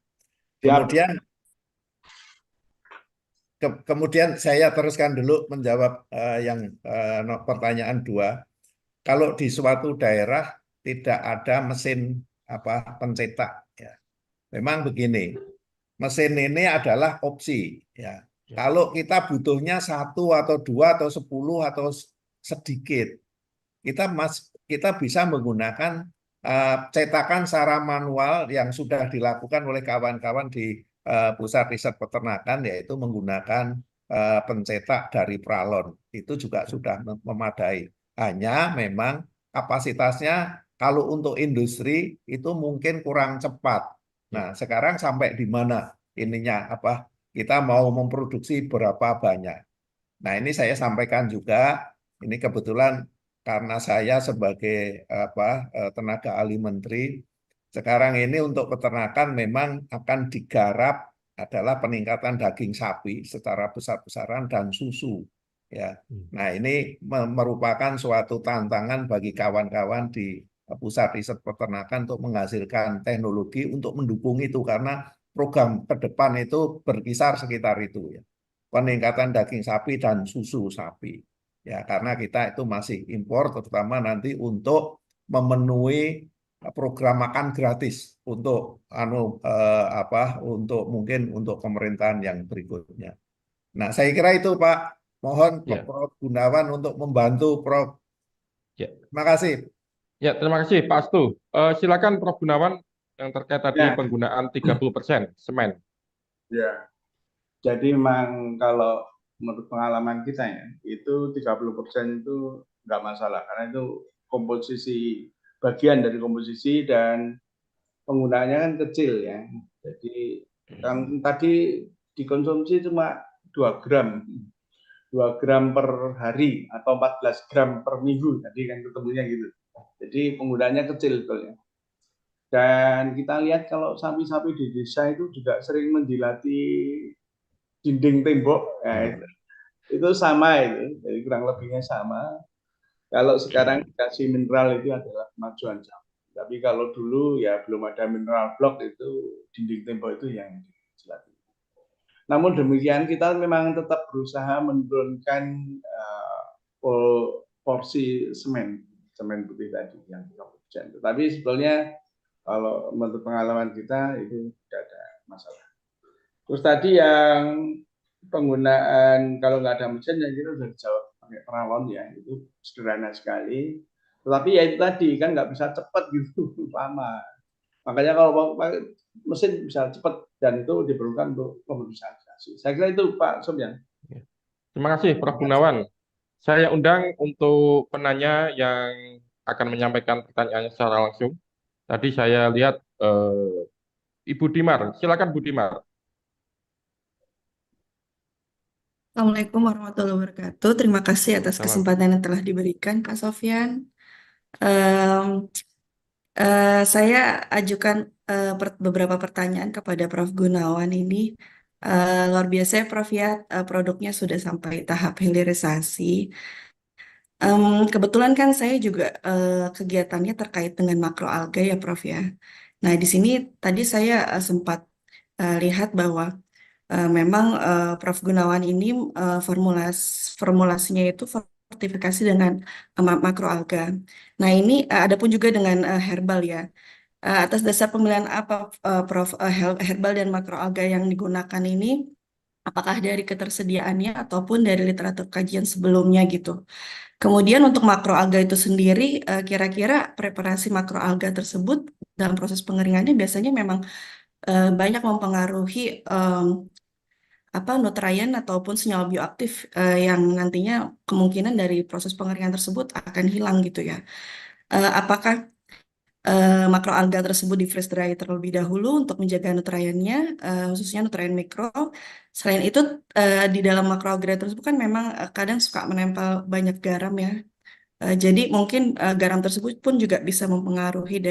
Kemudian saya teruskan dulu menjawab yang pertanyaan 2. Kalau di suatu daerah tidak ada mesin pencetak ya. Memang begini, mesin ini adalah opsi ya. Kalau kita butuhnya 1 atau 2 atau 10 atau sedikit, kita bisa menggunakan cetakan secara manual yang sudah dilakukan oleh kawan-kawan di Pusat Riset Peternakan, yaitu menggunakan pencetak dari pralon. Itu juga sudah memadai. Hanya memang kapasitasnya kalau untuk industri itu mungkin kurang cepat. Nah, sekarang sampai di mana ininya kita mau memproduksi berapa banyak. Nah, ini saya sampaikan juga, ini kebetulan karena saya sebagai tenaga ahli menteri, sekarang ini untuk peternakan memang akan digarap adalah peningkatan daging sapi secara besar-besaran dan susu. Ya, nah ini merupakan suatu tantangan bagi kawan-kawan di Pusat Riset Peternakan untuk menghasilkan teknologi untuk mendukung itu karena program ke depan itu berkisar sekitar itu ya. Peningkatan daging sapi dan susu sapi. Ya, karena kita itu masih impor terutama nanti untuk memenuhi program makan gratis untuk untuk mungkin untuk pemerintahan yang berikutnya. Nah, saya kira itu Pak. Mohon Prof Gunawan untuk membantu Prof. Terima kasih. Ya, terima kasih Pak Astu. Silakan Prof Gunawan yang terkait tadi penggunaan 30% semen. Ya. Jadi memang kalau menurut pengalaman kita ya, itu 30% itu nggak masalah karena itu komposisi bagian dari komposisi dan penggunaannya kan kecil ya. Jadi yang tadi dikonsumsi cuma 2 gram. 2 gram per hari atau 14 gram per minggu. Tadi kan ketemunya gitu. Jadi penggunaannya kecil sebetulnya. Dan kita lihat kalau sapi-sapi di desa itu juga sering menjilati dinding tembok, ya, itu sama itu, jadi kurang lebihnya sama. Kalau sekarang dikasih mineral itu adalah kemajuan zaman. Tapi kalau dulu ya belum ada mineral block itu dinding tembok itu yang dijelati. Namun demikian kita memang tetap berusaha menurunkan porsi semen putih tadi yang 30%. Tapi sebetulnya kalau menurut pengalaman kita itu tidak ada masalah. Terus tadi yang penggunaan kalau nggak ada mesin yang kita sudah dijawab pakai pralon ya, itu sederhana sekali. Tetapi ya itu tadi kan nggak bisa cepat gitu lama. Makanya kalau pakai mesin bisa cepat dan itu diperlukan untuk komersialisasi. Saya kira itu Pak Sofyan. Terima kasih Prof Gunawan. Saya undang untuk penanya yang akan menyampaikan pertanyaannya secara langsung. Tadi saya lihat Ibu Dimar, silakan Bu Dimar. Assalamualaikum warahmatullahi wabarakatuh. Terima kasih atas Waalaikumsalam. kesempatan yang telah diberikan, Kak Sofyan. Em, saya ajukan beberapa pertanyaan kepada Prof. Gunawan ini. Luar biasa ya, Prof ya, produknya sudah sampai tahap hilirisasi. Kebetulan kan saya juga kegiatannya terkait dengan makroalga ya, Prof ya. Nah, di sini tadi saya sempat lihat bahwa memang Prof. Gunawan ini formulasinya itu fortifikasi dengan makroalga. Nah, ini ada pun juga dengan herbal ya. Atas dasar pemilihan apa Prof. Herbal dan makroalga yang digunakan ini, apakah dari ketersediaannya ataupun dari literatur kajian sebelumnya gitu. Kemudian untuk makroalga itu sendiri, kira-kira preparasi makroalga tersebut dalam proses pengeringannya biasanya memang banyak mempengaruhi nutrien ataupun senyawa bioaktif yang nantinya kemungkinan dari proses pengeringan tersebut akan hilang gitu ya. Apakah makroalga tersebut di freeze dry terlebih dahulu untuk menjaga nutriennya, khususnya nutrien mikro. Selain itu, di dalam makroalga tersebut kan memang kadang suka menempel banyak garam ya. Jadi mungkin garam tersebut pun juga bisa mempengaruhi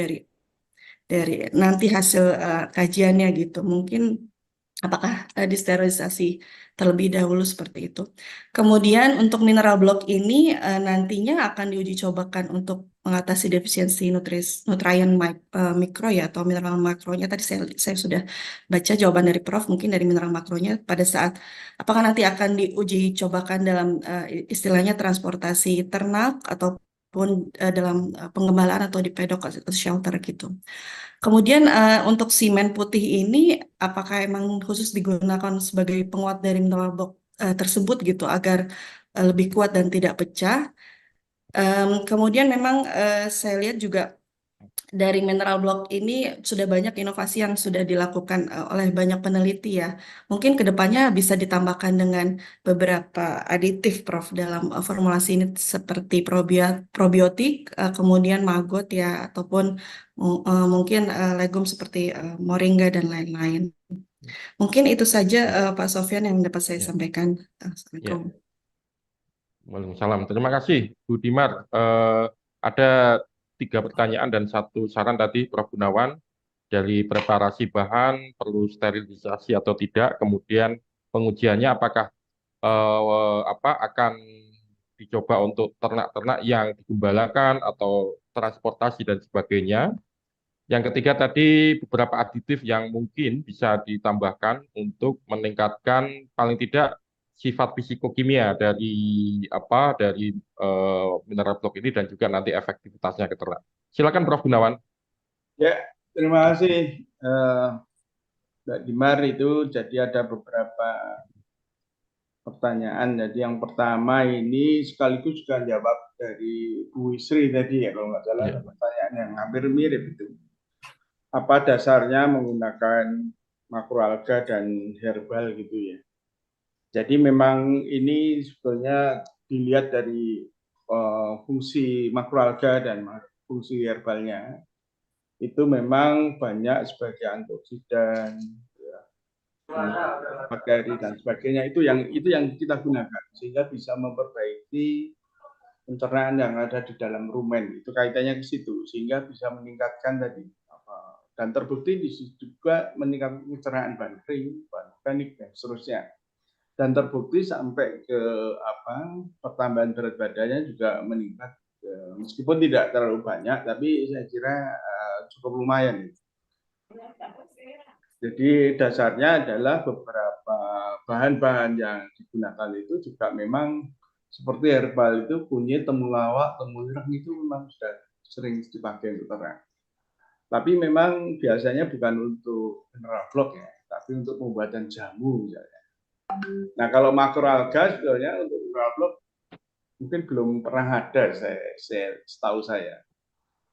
dari nanti hasil kajiannya gitu. Mungkin apakah disterilisasi terlebih dahulu seperti itu. Kemudian untuk mineral blok ini nantinya akan diuji cobakan untuk mengatasi defisiensi nutrien mikro ya atau mineral makronya. Tadi saya sudah baca jawaban dari Prof. Mungkin dari mineral makronya pada saat apakah nanti akan diuji cobakan dalam istilahnya transportasi ternak ataupun dalam pengembalaan atau di pedok atau shelter gitu. Kemudian untuk semen putih ini apakah emang khusus digunakan sebagai penguat dari mineral blok tersebut gitu agar lebih kuat dan tidak pecah. Kemudian memang saya lihat juga dari mineral blok ini sudah banyak inovasi yang sudah dilakukan oleh banyak peneliti ya. Mungkin kedepannya bisa ditambahkan dengan beberapa aditif, Prof, dalam formulasi ini seperti probiotik, kemudian maggot ya, ataupun mungkin legum seperti moringa dan lain-lain. Mungkin itu saja Pak Sofyan yang dapat saya Ya, sampaikan. ya. Assalamualaikum. Waalaikumsalam. Terima kasih, Bu Dimar. Ada 3 pertanyaan dan 1 saran tadi, Prof. Gunawan. Dari preparasi bahan, perlu sterilisasi atau tidak, kemudian pengujiannya apakah akan dicoba untuk ternak-ternak yang digembalakan atau transportasi dan sebagainya. Yang ketiga tadi beberapa aditif yang mungkin bisa ditambahkan untuk meningkatkan paling tidak sifat fisikokimia dari mineral blok ini dan juga nanti efektivitasnya ke ternak. Silakan Prof. Gunawan. Ya, terima kasih Mbak Dimar. Itu jadi ada beberapa pertanyaan. Jadi yang pertama ini sekaligus juga jawab dari Bu Isri tadi ya, kalau nggak salah ada pertanyaan yang hampir mirip itu. Apa dasarnya menggunakan makroalga dan herbal gitu ya. Jadi memang ini sebetulnya dilihat dari fungsi makroalga dan fungsi herbalnya. Itu memang banyak sebagai antioksidan, bakteri dan sebagainya, itu yang kita gunakan sehingga bisa memperbaiki pencernaan yang ada di dalam rumen. Itu kaitannya ke situ sehingga bisa meningkatkan tadi dan terbukti di situ juga meningkatkan pencernaan bahan kering, bahan organik dan seterusnya. Dan terbukti sampai ke pertambahan berat badannya juga meningkat meskipun tidak terlalu banyak, tapi saya kira cukup lumayan. Jadi dasarnya adalah beberapa bahan-bahan yang digunakan itu juga memang seperti herbal itu kunyit, temulawak, temulirang itu memang sudah sering dipakai untuk ternak. Tapi memang biasanya bukan untuk mineral blok ya, tapi untuk pembuatan jamu misalnya. Nah kalau makroalga sebenarnya untuk mineral blok mungkin belum pernah ada setahu saya.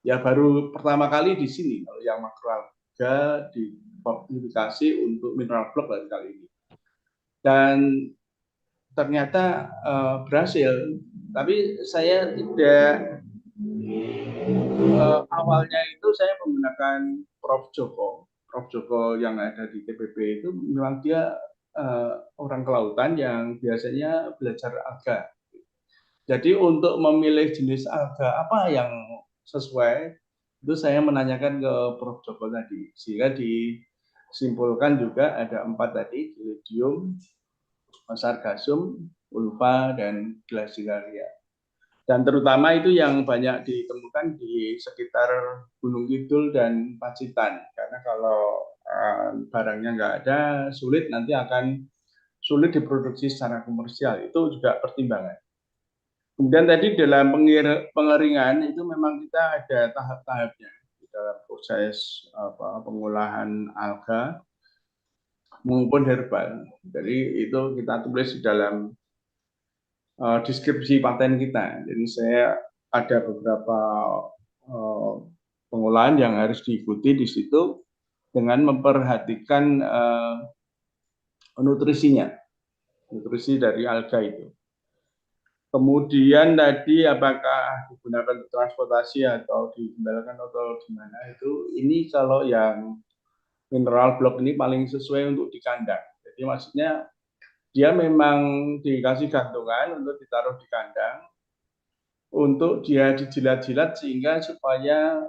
Ya baru pertama kali di sini kalau yang makroalga difortifikasi untuk mineral blok kali ini. Dan ternyata berhasil. Tapi saya tidak awalnya itu saya menggunakan Prof. Joko yang ada di TPB itu memang dia orang kelautan yang biasanya belajar alga. Jadi untuk memilih jenis alga apa yang sesuai, itu saya menanyakan ke Prof. Joko tadi, sehingga disimpulkan juga ada 4 tadi, Gilidium, Sargassum, Ulva, dan Glasilaria. Dan terutama itu yang banyak ditemukan di sekitar Gunung Kidul dan Pacitan, karena kalau barangnya nggak ada, sulit nanti akan sulit diproduksi secara komersial, itu juga pertimbangan. Kemudian tadi dalam pengeringan itu memang kita ada tahap-tahapnya di dalam proses pengolahan alga maupun herbal. Jadi itu kita tulis di dalam deskripsi paten kita. Jadi saya ada beberapa pengolahan yang harus diikuti di situ dengan memperhatikan nutrisinya, nutrisi dari alga itu. Kemudian tadi apakah digunakan untuk transportasi atau dikembalikan atau gimana itu, ini kalau yang mineral block ini paling sesuai untuk di kandang. Jadi maksudnya dia memang dikasih gantungan untuk ditaruh di kandang, untuk dia dijilat-jilat sehingga supaya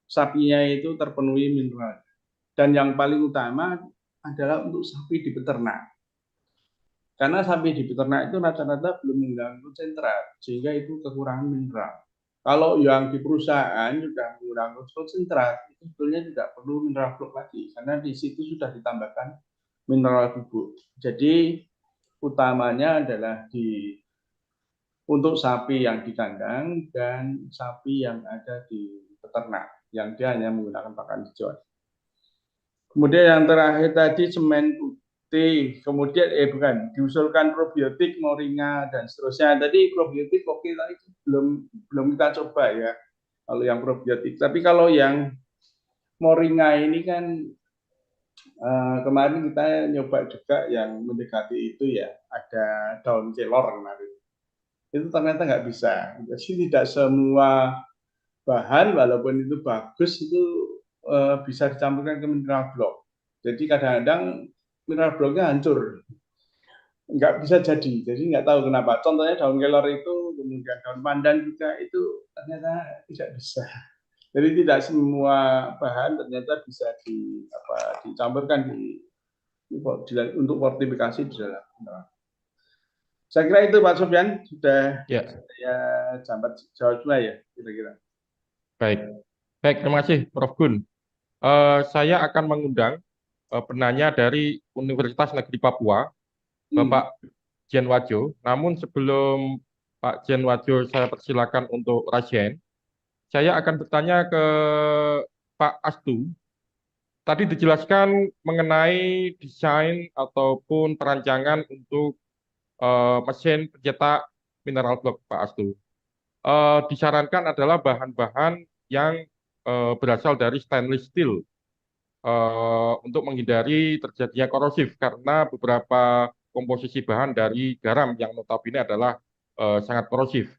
sapinya itu terpenuhi mineral. Dan yang paling utama adalah untuk sapi di peternak. Karena sapi di peternak itu rata-rata belum menggunakan konsentrat, sehingga itu kekurangan mineral. Kalau yang di perusahaan sudah menggunakan konsentrat, itu sebetulnya tidak perlu mineral blok lagi, karena di situ sudah ditambahkan mineral bubuk. Jadi utamanya adalah untuk sapi yang di kandang dan sapi yang ada di peternak, yang dia hanya menggunakan pakan hijau. Kemudian yang terakhir tadi semen putih, kemudian diusulkan probiotik, moringa dan seterusnya. Tadi probiotik oke, tapi belum kita coba ya kalau yang probiotik. Tapi kalau yang moringa ini kan kemarin kita nyoba juga yang mendekati itu ya, ada daun kelor kemarin. Itu ternyata nggak bisa. Jadi tidak semua bahan walaupun itu bagus itu bisa dicampurkan ke mineral block. Jadi kadang-kadang mineral blocknya hancur, nggak bisa jadi nggak tahu kenapa. Contohnya daun kelor itu, kemudian daun pandan juga itu ternyata tidak bisa. Jadi tidak semua bahan ternyata bisa dicampurkan untuk fortifikasi di dalam mineral. Saya kira itu Pak Sofyan, sudah Ya. saya jawab semua ya kira-kira. Baik, terima kasih Prof. Gun. Saya akan mengundang penanya dari Universitas Negeri Papua, Bapak Jen Wajo. Namun sebelum Pak Jen Wajo saya persilakan untuk raise, saya akan bertanya ke Pak Astu. Tadi dijelaskan mengenai desain ataupun perancangan untuk mesin pencetak mineral block, Pak Astu. Disarankan adalah bahan-bahan yang berasal dari stainless steel untuk menghindari terjadinya korosif, karena beberapa komposisi bahan dari garam yang notabene adalah sangat korosif.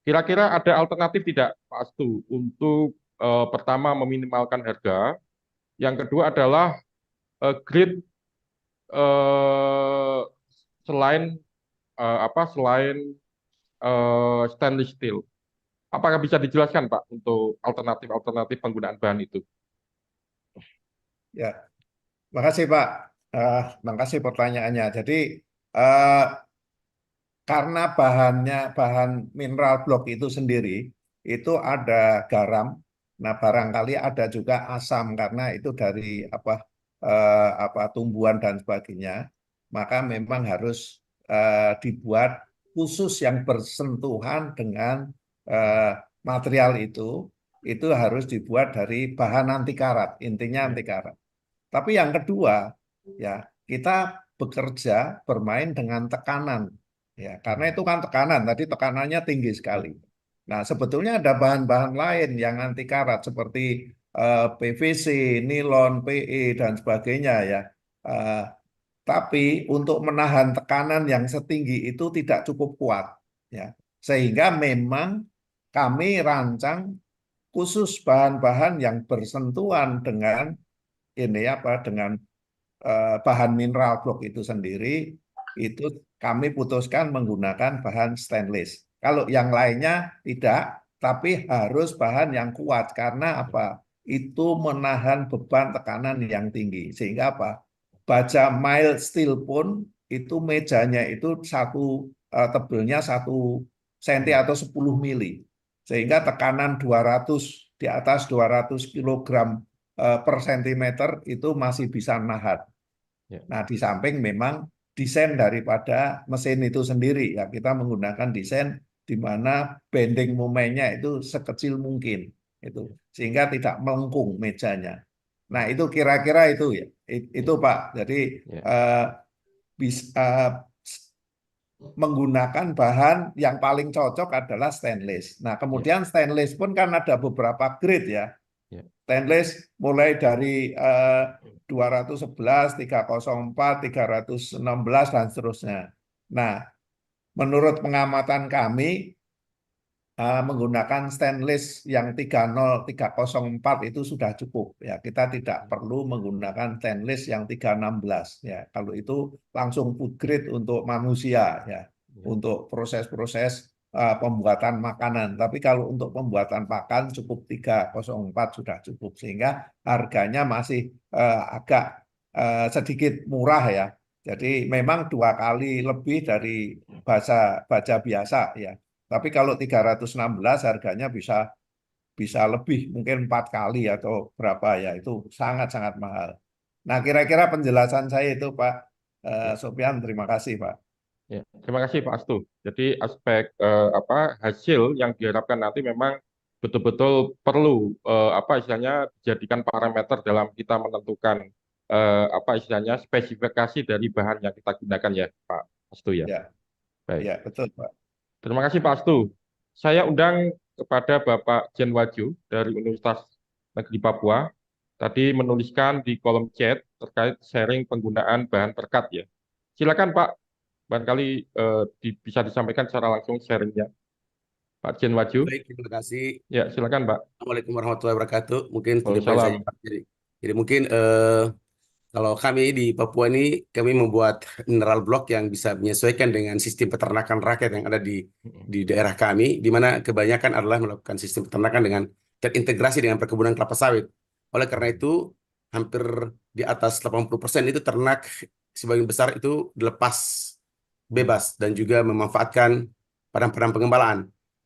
Kira-kira ada alternatif tidak Pak Astu untuk pertama meminimalkan harga, yang kedua adalah grade selain stainless steel. Apakah bisa dijelaskan Pak untuk alternatif penggunaan bahan itu? Ya, makasih Pak. Makasih pertanyaannya. Jadi karena bahan mineral block itu sendiri itu ada garam. Nah, barangkali ada juga asam karena itu dari tumbuhan dan sebagainya. Maka memang harus dibuat khusus yang bersentuhan dengan material itu harus dibuat dari bahan anti karat, intinya anti karat. Tapi yang kedua, ya kita bekerja bermain dengan tekanan, ya karena itu kan tekanan, tadi tekanannya tinggi sekali. Nah, sebetulnya ada bahan-bahan lain yang anti karat seperti PVC, nilon, PE dan sebagainya ya. Tapi untuk menahan tekanan yang setinggi itu tidak cukup kuat, ya. Sehingga memang kami rancang khusus bahan-bahan yang bersentuhan dengan bahan mineral blok itu sendiri, itu kami putuskan menggunakan bahan stainless. Kalau yang lainnya tidak, tapi harus bahan yang kuat. Karena apa? Itu menahan beban tekanan yang tinggi. Sehingga apa? Baja mild steel pun itu mejanya itu tebelnya 1 cm atau 10 mili. Sehingga tekanan 200 di atas 200 kg per sentimeter itu masih bisa nahan. Ya. Nah, di samping memang desain daripada mesin itu sendiri ya, kita menggunakan desain di mana bending momennya itu sekecil mungkin itu, sehingga tidak melengkung mejanya. Nah, itu kira-kira itu ya. Itu Pak. Jadi Ya. bisa menggunakan bahan yang paling cocok adalah stainless. Nah, kemudian stainless pun kan ada beberapa grade ya. Ya. Stainless mulai dari 211, 304, 316 dan seterusnya. Nah, menurut pengamatan kami menggunakan stainless yang 30, 304 itu sudah cukup ya. Kita tidak perlu menggunakan stainless yang 316 ya. Kalau itu langsung food grade untuk manusia ya, untuk proses-proses pembuatan makanan. Tapi kalau untuk pembuatan pakan cukup 304 sudah cukup, sehingga harganya masih agak sedikit murah ya. Jadi memang 2 kali lebih dari baja biasa ya. Tapi kalau 316 harganya bisa lebih, mungkin 4 kali atau berapa ya, itu sangat-sangat mahal. Nah, kira-kira penjelasan saya itu Pak Sopyan, terima kasih Pak. Ya, terima kasih Pak Astu. Jadi aspek hasil yang diharapkan nanti memang betul-betul perlu istilahnya dijadikan parameter dalam kita menentukan istilahnya spesifikasi dari bahan yang kita gunakan ya Pak Astu ya. Ya, Baik. ya betul Pak. Terima kasih Pak Astu. Saya undang kepada Bapak Jen Waju dari Universitas Negeri Papua. Tadi menuliskan di kolom chat terkait sharing penggunaan bahan perekat ya. Silakan Pak, barangkali bisa disampaikan secara langsung sharingnya. Pak Jen Waju. Baik, terima kasih. Ya, silakan Pak. Assalamualaikum warahmatullahi wabarakatuh. Mungkin tidak banyak Waalaikumsalam. saja. Jadi mungkin kalau kami di Papua ini, kami membuat mineral block yang bisa menyesuaikan dengan sistem peternakan rakyat yang ada di daerah kami, di mana kebanyakan adalah melakukan sistem peternakan dengan terintegrasi dengan perkebunan kelapa sawit. Oleh karena itu, hampir di atas 80% itu ternak sebagian besar itu dilepas bebas dan juga memanfaatkan padang-padang pengembalaan.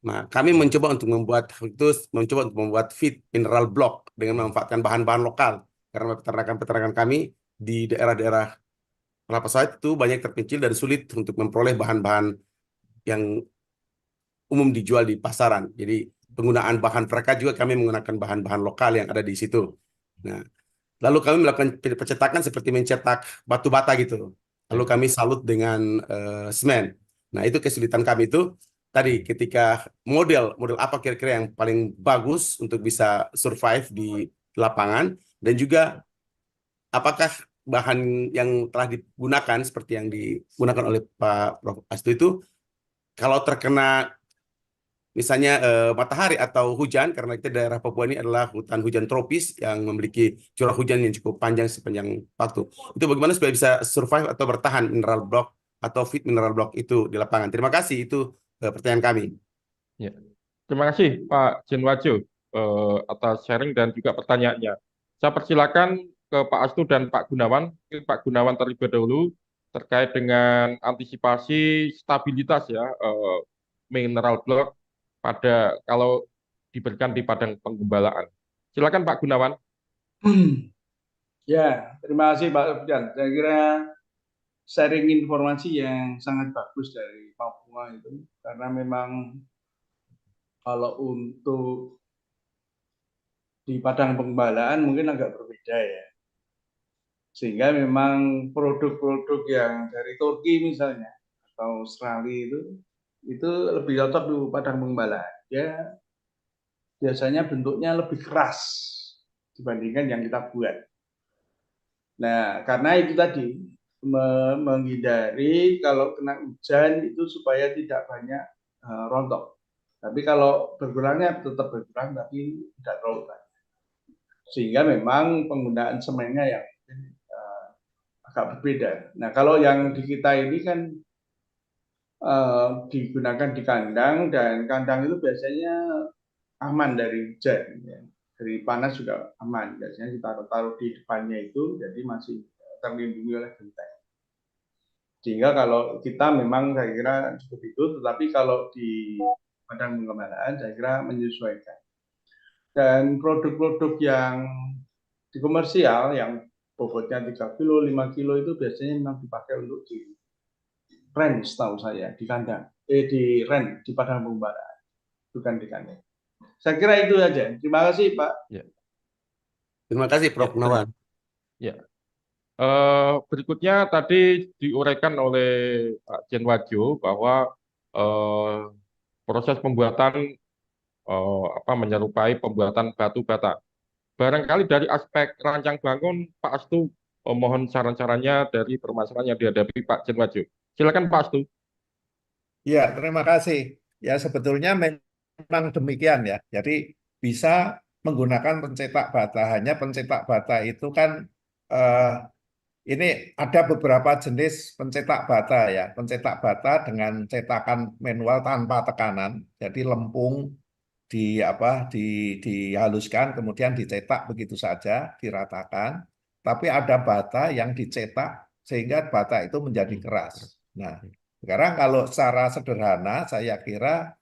Nah, kami mencoba untuk membuat feed mineral block dengan memanfaatkan bahan-bahan lokal. Karena peternakan-peternakan kami di daerah-daerah kelapa sawit itu banyak terpencil dan sulit untuk memperoleh bahan-bahan yang umum dijual di pasaran. Jadi penggunaan bahan mereka juga kami menggunakan bahan-bahan lokal yang ada di situ. Nah, lalu kami melakukan pencetakan seperti mencetak batu bata gitu. Lalu kami salut dengan semen. Nah, itu kesulitan kami itu tadi ketika model apa kira-kira yang paling bagus untuk bisa survive di lapangan, dan juga apakah bahan yang telah digunakan seperti yang digunakan oleh Pak Prof. Astu itu kalau terkena misalnya matahari atau hujan, karena kita daerah Papua ini adalah hutan hujan tropis yang memiliki curah hujan yang cukup panjang sepanjang waktu. Itu bagaimana supaya bisa survive atau bertahan mineral block atau feed mineral block itu di lapangan. Terima kasih, itu pertanyaan kami. Ya. Terima kasih Pak Jen Waju atas sharing dan juga pertanyaannya. Saya persilakan ke Pak Astu dan Pak Gunawan. Pak Gunawan terlebih dahulu terkait dengan antisipasi stabilitas ya mineral block pada kalau diberikan di padang penggembalaan. Silakan Pak Gunawan. Ya, terima kasih Pak Sofyan. Saya kira sharing informasi yang sangat bagus dari Papua itu, karena memang kalau untuk di padang penggembalaan mungkin agak berbeda ya. Sehingga memang produk-produk yang dari Turki misalnya atau Australia itu lebih cocok di padang penggembalaan. Ya, biasanya bentuknya lebih keras dibandingkan yang kita buat. Nah, karena itu tadi menghindari kalau kena hujan itu supaya tidak banyak rontok. Tapi kalau berkurangnya tetap berkurang, tapi tidak terlalu banyak. Sehingga memang penggunaan semennya yang agak berbeda. Nah, kalau yang di kita ini kan digunakan di kandang, dan kandang itu biasanya aman dari hujan, ya. Dari panas juga aman, biasanya ditaruh di depannya itu, jadi masih terlindungi oleh genteng. Sehingga kalau kita memang saya kira cukup itu, tetapi kalau di padang pengembalaan saya kira menyesuaikan. Dan produk-produk yang di komersial yang bobotnya 3 kilo, 5 kilo itu biasanya memang dipakai untuk di range, tahu saya, di kandang, di range, di padang pengembalaan, bukan di kandang. Saya kira itu aja. Terima kasih, Pak. Ya. Terima kasih, Prof. Gunawan. Ya. Berikutnya tadi diuraikan oleh Pak Jenwajo bahwa proses pembuatan menyerupai pembuatan batu bata. Barangkali dari aspek rancang bangun, Pak Astu mohon saran-sarannya dari permasalahan yang dihadapi Pak Jenwajo. Silakan Pak Astu. Ya, terima kasih. Ya, sebetulnya memang demikian ya. Jadi bisa menggunakan pencetak bata. Hanya pencetak bata itu kan ini ada beberapa jenis pencetak bata ya. Pencetak bata dengan cetakan manual tanpa tekanan. Jadi lempung dihaluskan kemudian dicetak begitu saja, diratakan. Tapi ada bata yang dicetak sehingga bata itu menjadi keras. Nah, sekarang kalau secara sederhana saya kira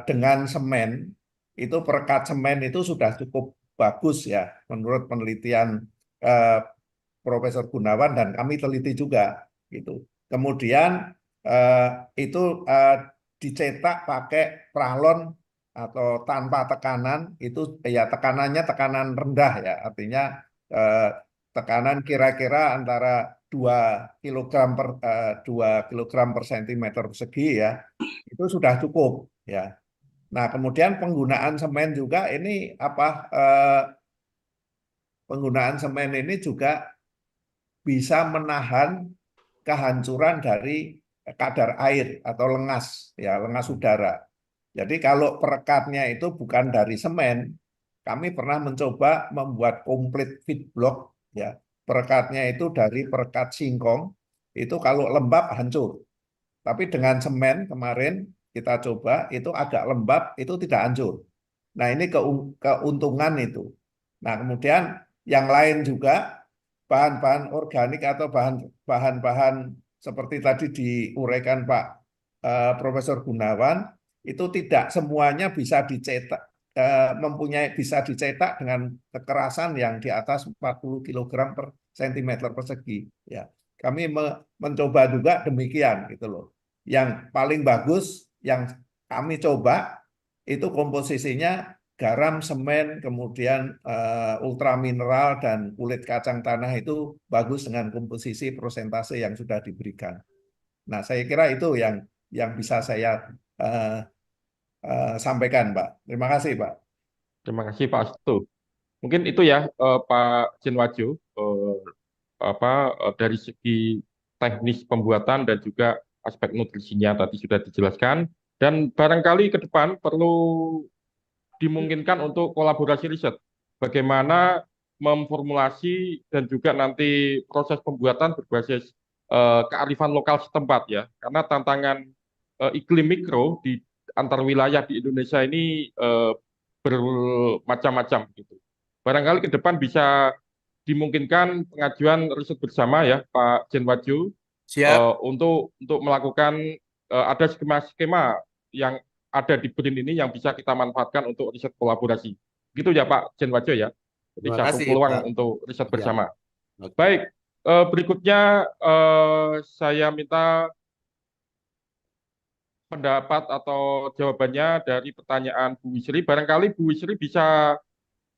dengan semen itu perekat semen itu sudah cukup bagus ya menurut penelitian Profesor Gunawan, dan kami teliti juga gitu. Kemudian itu dicetak pakai pralon atau tanpa tekanan, itu ya tekanannya tekanan rendah ya, artinya tekanan kira-kira antara 2 kg per sentimeter persegi ya, itu sudah cukup ya. Nah, kemudian penggunaan semen juga ini penggunaan semen ini juga bisa menahan kehancuran dari kadar air atau lengas ya, lengas udara. Jadi kalau perekatnya itu bukan dari semen, kami pernah mencoba membuat komplit feed block ya. Perekatnya itu dari perekat singkong, itu kalau lembab hancur. Tapi dengan semen kemarin kita coba itu agak lembab, itu tidak hancur. Nah, ini keuntungan itu. Nah, kemudian yang lain juga bahan-bahan organik atau bahan-bahan seperti tadi diuraikan Pak Profesor Gunawan, itu tidak semuanya bisa dicetak, bisa dicetak dengan kekerasan yang di atas 40 kg per sentimeter persegi. Ya, kami mencoba juga demikian gitu loh. Yang paling bagus yang kami coba itu komposisinya garam, semen, kemudian ultramineral dan kulit kacang tanah itu bagus dengan komposisi persentase yang sudah diberikan. Nah, saya kira itu yang bisa saya sampaikan, Pak. Terima kasih, Pak. Terima kasih Pak Astu. Mungkin itu ya Pak Jenwajo, dari segi teknis pembuatan dan juga aspek nutrisinya tadi sudah dijelaskan. Dan barangkali ke depan perlu dimungkinkan untuk kolaborasi riset. Bagaimana memformulasi dan juga nanti proses pembuatan berbasis kearifan lokal setempat ya. Karena tantangan iklim mikro di antar wilayah di Indonesia ini bermacam-macam gitu. Barangkali ke depan bisa dimungkinkan pengajuan riset bersama ya Pak Jenwajo untuk melakukan ada skema-skema yang ada di BRIN ini yang bisa kita manfaatkan untuk riset kolaborasi. Gitu ya Pak Jenwajo ya. Jadi satu peluang untuk riset bersama. Ya. Baik, berikutnya saya minta pendapat atau jawabannya dari pertanyaan Bu Wisri. Barangkali Bu Wisri bisa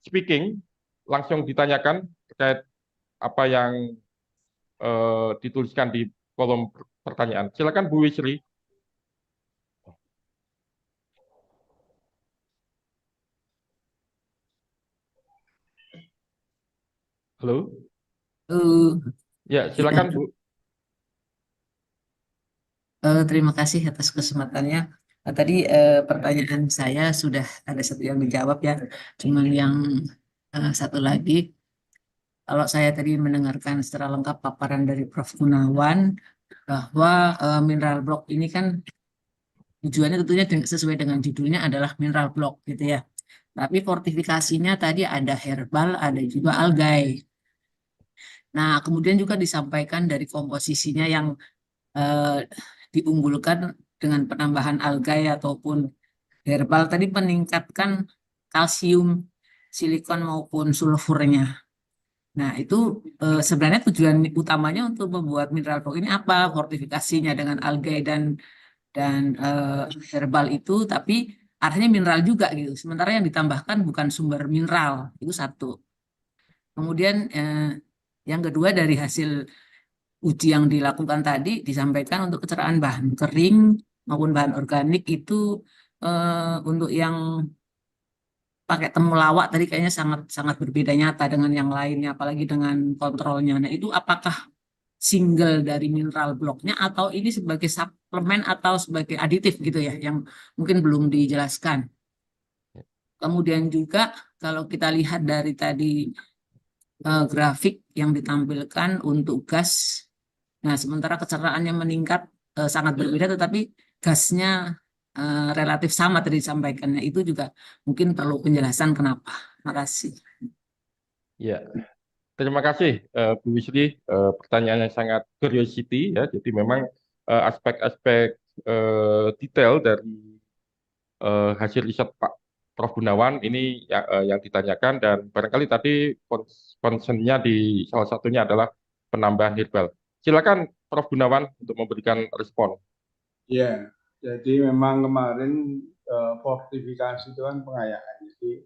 speaking, langsung ditanyakan terkait apa yang dituliskan di kolom pertanyaan. Silakan Bu Wisri. Halo? Ya, silakan Bu. Terima kasih atas kesempatannya. Nah, tadi pertanyaan saya sudah ada satu yang dijawab ya, cuma yang satu lagi kalau saya tadi mendengarkan secara lengkap paparan dari Prof. Gunawan bahwa mineral block ini kan tujuannya tentunya sesuai dengan judulnya adalah mineral block gitu ya. Tapi fortifikasinya tadi ada herbal, ada juga algae. Nah, kemudian juga disampaikan dari komposisinya yang diunggulkan dengan penambahan algae ataupun herbal tadi meningkatkan kalsium, silikon maupun sulfurnya. Nah, itu sebenarnya tujuan utamanya untuk membuat mineral block ini apa? Fortifikasinya dengan algae dan herbal itu, tapi artinya mineral juga gitu. Sementara yang ditambahkan bukan sumber mineral, itu satu. Kemudian yang kedua dari hasil uji yang dilakukan tadi disampaikan untuk kecerahan bahan kering maupun bahan organik itu untuk yang pakai temulawak tadi kayaknya sangat sangat berbeda nyata dengan yang lainnya, apalagi dengan kontrolnya. Nah, itu apakah single dari mineral blocknya atau ini sebagai suplemen atau sebagai aditif gitu ya, yang mungkin belum dijelaskan. Kemudian juga kalau kita lihat dari tadi grafik yang ditampilkan untuk gas, nah sementara kecerahannya meningkat sangat berbeda, tetapi gasnya relatif sama tadi disampaikannya, itu juga mungkin perlu penjelasan kenapa. Terima kasih. Ya, terima kasih Bu Wisri, pertanyaannya sangat curiosity ya. Jadi memang aspek-aspek detail dari hasil riset Pak Prof. Gunawan ini yang ditanyakan, dan barangkali tadi concern-nya di salah satunya adalah penambahan herbal. Silakan Prof. Gunawan untuk memberikan respon. Ya, jadi memang kemarin fortifikasi itu kan pengayaan. Jadi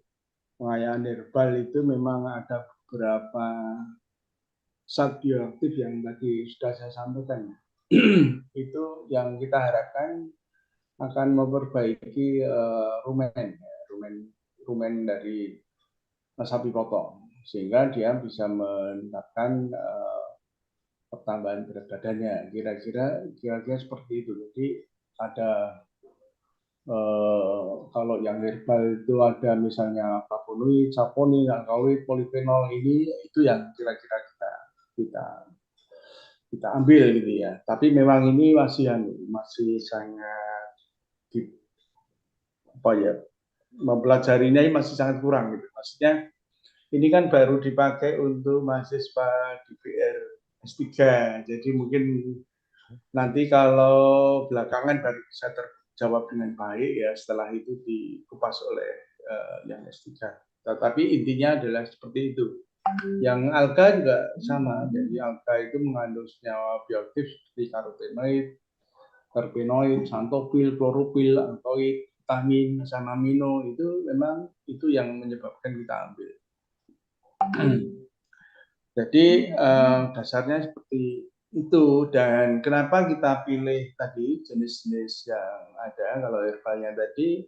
pengayaan herbal itu memang ada beberapa zat bioaktif yang tadi sudah saya sampaikan. Itu yang kita harapkan akan memperbaiki rumen dari sapi potong, sehingga dia bisa meningkatkan pertambahan berat badannya. Kira-kira seperti itu. Jadi ada kalau yang herbal itu ada misalnya flavonoid, saponin, alkaloid, polifenol, ini itu yang kira-kira kita ambil gitu ya. Tapi memang ini masih sangat mempelajarinya ini masih sangat kurang gitu. Maksudnya ini kan baru dipakai untuk mahasiswa DPR S3. Jadi mungkin nanti kalau belakangan baru bisa terjawab dengan baik ya, setelah itu dikupas oleh yang S3. Tetapi intinya adalah seperti itu. Yang alga juga sama. Jadi alga itu mengandung senyawa bioaktif seperti karotenoid, terpenoid, xanthopil, kloropil, alkaloid, vitamin, asam amino, itu memang itu yang menyebabkan kita ambil. Jadi dasarnya seperti itu. Dan kenapa kita pilih tadi jenis-jenis yang ada kalau herbalnya tadi,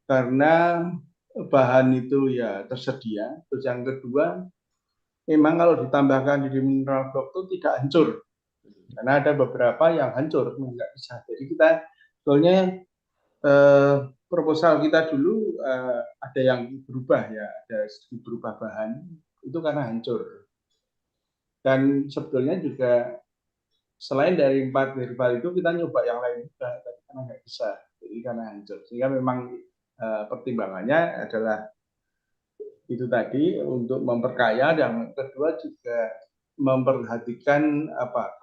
karena bahan itu ya tersedia. Terus yang kedua, memang kalau ditambahkan di mineral block itu tidak hancur, karena ada beberapa yang hancur nggak bisa. Jadi kita sebetulnya proposal kita dulu ada yang berubah ya, ada sedikit berubah bahan itu karena hancur. Dan sebetulnya juga selain dari 4 herbal itu kita nyoba yang lain juga, tapi karena nggak bisa, jadi karena hancur. Sehingga memang pertimbangannya adalah itu tadi untuk memperkaya, dan kedua juga memperhatikan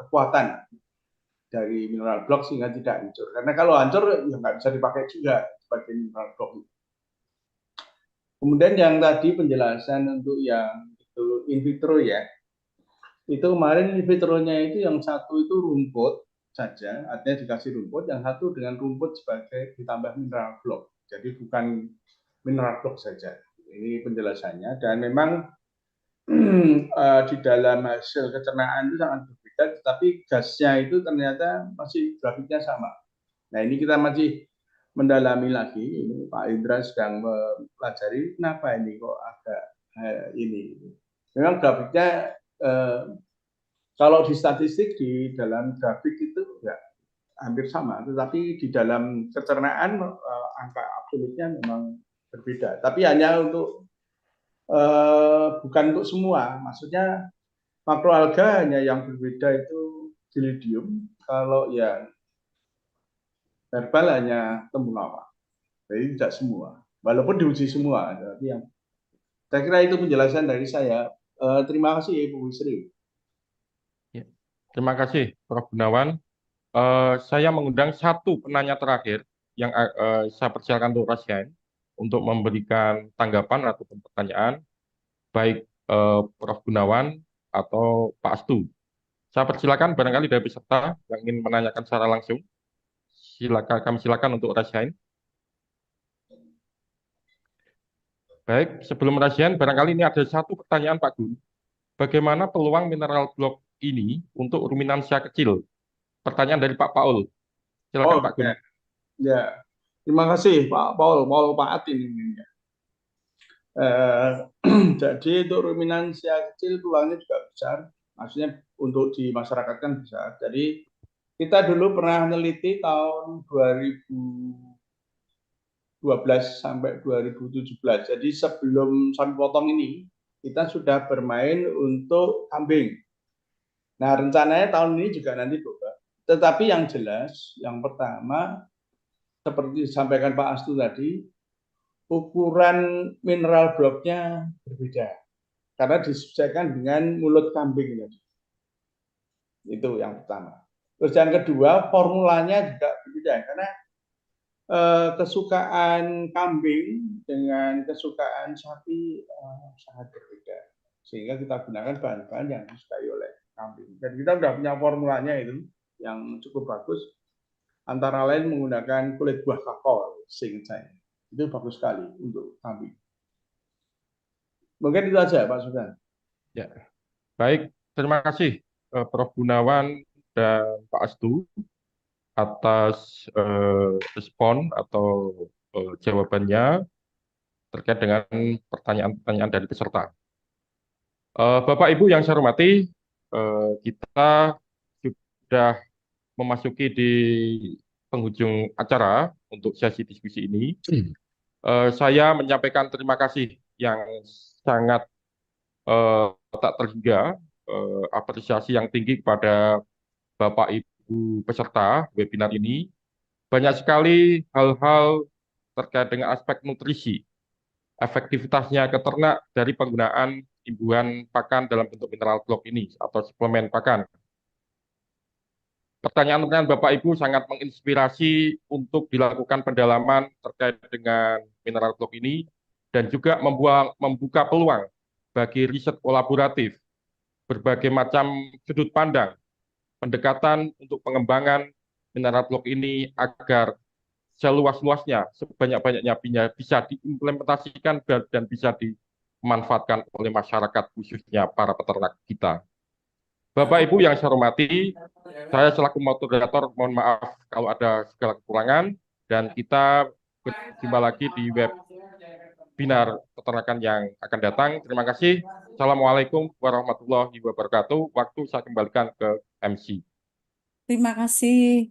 kekuatan dari mineral block sehingga tidak hancur. Karena kalau hancur ya nggak bisa dipakai juga sebagai mineral block. Kemudian yang tadi penjelasan untuk yang itu in vitro ya, itu kemarin in vitronya itu yang satu itu rumput saja, artinya dikasih rumput, yang satu dengan rumput sebagai ditambah mineral block. Jadi bukan mineral block saja. Ini penjelasannya, dan memang di dalam hasil kecernaan itu sangat berbeda, tetapi gasnya itu ternyata masih grafiknya sama. Nah, ini kita masih mendalami lagi. Ini Pak Indra sedang mempelajari kenapa ini kok agak ini. Memang grafiknya kalau di statistik di dalam grafik itu ya hampir sama, tetapi di dalam kecernaan angka absolutnya memang berbeda. Tapi hanya untuk bukan untuk semua. Maksudnya makroalga hanya yang berbeda itu Gilidium, kalau yang herbal hanya temulawak. Jadi tidak semua, walaupun diuji semua. Tapi yang saya kira itu penjelasan dari saya. Terima kasih Ibu Wisri. Ya. Terima kasih Prof. Gunawan. Saya mengundang satu penanya terakhir yang saya persilakan untuk Rasyan untuk memberikan tanggapan atau pertanyaan, baik Prof. Gunawan atau Pak Astu. Saya persilakan barangkali dari peserta yang ingin menanyakan secara langsung. Kami silakan untuk Rasyan. Baik, sebelum Rasyan, barangkali ini ada satu pertanyaan Pak Gun. Bagaimana peluang mineral blok ini untuk ruminansia kecil? Pertanyaan dari Pak Paul. Silakan Pak Gun. Ya, terima kasih Pak Paul Paat ini. Jadi untuk ruminansia kecil peluangnya juga besar. Maksudnya untuk di masyarakat kan besar. Jadi kita dulu pernah meneliti tahun 2012 sampai 2017. Jadi sebelum sapi potong ini, kita sudah bermain untuk kambing. Nah, rencananya tahun ini juga nanti buka. Tetapi yang jelas, yang pertama, seperti disampaikan Pak Astu tadi, ukuran mineral bloknya berbeda. Karena disesuaikan dengan mulut kambing. Itu yang pertama. Terus yang kedua, formulanya juga berbeda. Karena kesukaan kambing dengan kesukaan sapi sangat berbeda. Sehingga kita gunakan bahan-bahan yang disukai oleh kambing. Dan kita sudah punya formulanya itu yang cukup bagus. Antara lain menggunakan kulit buah kakao, seingat saya. Itu bagus sekali untuk kambing. Mungkin itu saja Pak Sudan. Ya, baik. Terima kasih Prof. Gunawan dan Pak Astu atas respon atau jawabannya terkait dengan pertanyaan-pertanyaan dari peserta. Bapak Ibu yang saya hormati, kita sudah memasuki di penghujung acara untuk sesi diskusi ini. Saya menyampaikan terima kasih yang sangat tak terhingga, apresiasi yang tinggi kepada Bapak Ibu peserta webinar ini. Banyak sekali hal-hal terkait dengan aspek nutrisi, efektivitasnya ke ternak dari penggunaan imbuhan pakan dalam bentuk mineral blok ini atau suplemen pakan. Pertanyaan-pertanyaan Bapak Ibu sangat menginspirasi untuk dilakukan pendalaman terkait dengan mineral blok ini dan juga membuka peluang bagi riset kolaboratif, berbagai macam sudut pandang, pendekatan untuk pengembangan mineral blok ini agar seluas-luasnya, sebanyak-banyaknya bisa diimplementasikan dan bisa dimanfaatkan oleh masyarakat, khususnya para peternak kita. Bapak Ibu yang saya hormati, saya selaku moderator mohon maaf kalau ada segala kekurangan, dan kita berjumpa lagi di webinar peternakan yang akan datang. Terima kasih. Assalamualaikum warahmatullahi wabarakatuh. Waktu saya kembalikan ke MC. Terima kasih.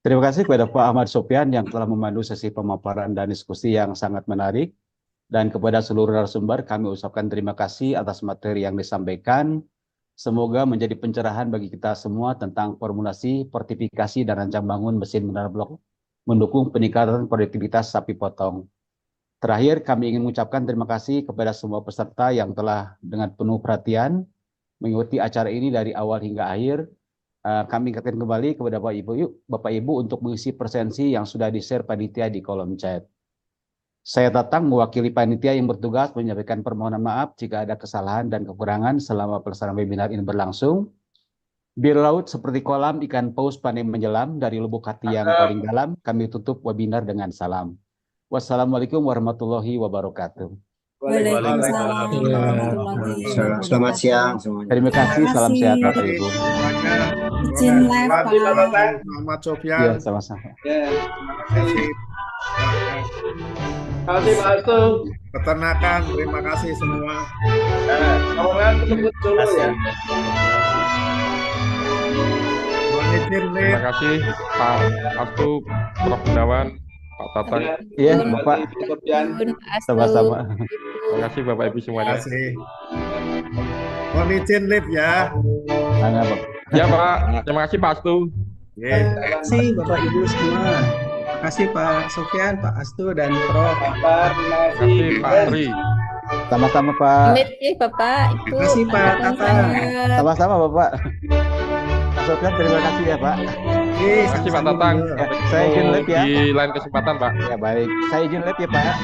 Terima kasih kepada Pak Ahmad Sopyan yang telah memandu sesi pemaparan dan diskusi yang sangat menarik. Dan kepada seluruh narasumber, kami ucapkan terima kasih atas materi yang disampaikan. Semoga menjadi pencerahan bagi kita semua tentang formulasi, fortifikasi, dan rancang bangun mesin mineral blok mendukung peningkatan produktivitas sapi potong. Terakhir, kami ingin mengucapkan terima kasih kepada semua peserta yang telah dengan penuh perhatian mengikuti acara ini dari awal hingga akhir. Kami ingatkan kembali kepada Bapak Ibu untuk mengisi presensi yang sudah di-share panitia di kolom chat. Saya Tatang mewakili panitia yang bertugas menyampaikan permohonan maaf jika ada kesalahan dan kekurangan selama pelaksanaan webinar ini berlangsung. Biru laut seperti kolam ikan paus pandai menyelam dari lubuk hati yang paling dalam, kami tutup webinar dengan salam. Wassalamualaikum warahmatullahi wabarakatuh. Waalaikumsalam warahmatullahi wabarakatuh. Selamat siang semuanya. Terima kasih, salam sehat Bapak Ibu. Izin live, Pak. Selamat Sofyan. Ya, sama-sama. Terima kasih. Terima kasih Pak Astu. Peternakan, terima kasih semua. Kawan-kawan ketemu dulu ya. Terima kasih Pak Astu, Prof. Gunawan, Pak Tatang. Iya, Bapak. Sama-sama. Terima kasih Bapak Ibu Terima semuanya. kasih. Mohon izin live ya. Mangga, Pak. Ya Pak, terima kasih Pak Astu. Oke. Terima kasih Bapak Ibu semua. Terima kasih Pak Sofyan, Pak Astu, dan Prof. Terima kasih Pak Tri. Sama-sama, Pak. Pamit ya Bapak, Ibu. Terima kasih Pak Tata. Sama-sama, Bapak. Pak Sofyan, terima kasih ya, Pak. Oke, Terima kasih Pak sama-sama Tatang. juga. Ya, saya izin live ya. Di lain kesempatan Pak. Ya, baik. Saya izin live ya, Pak.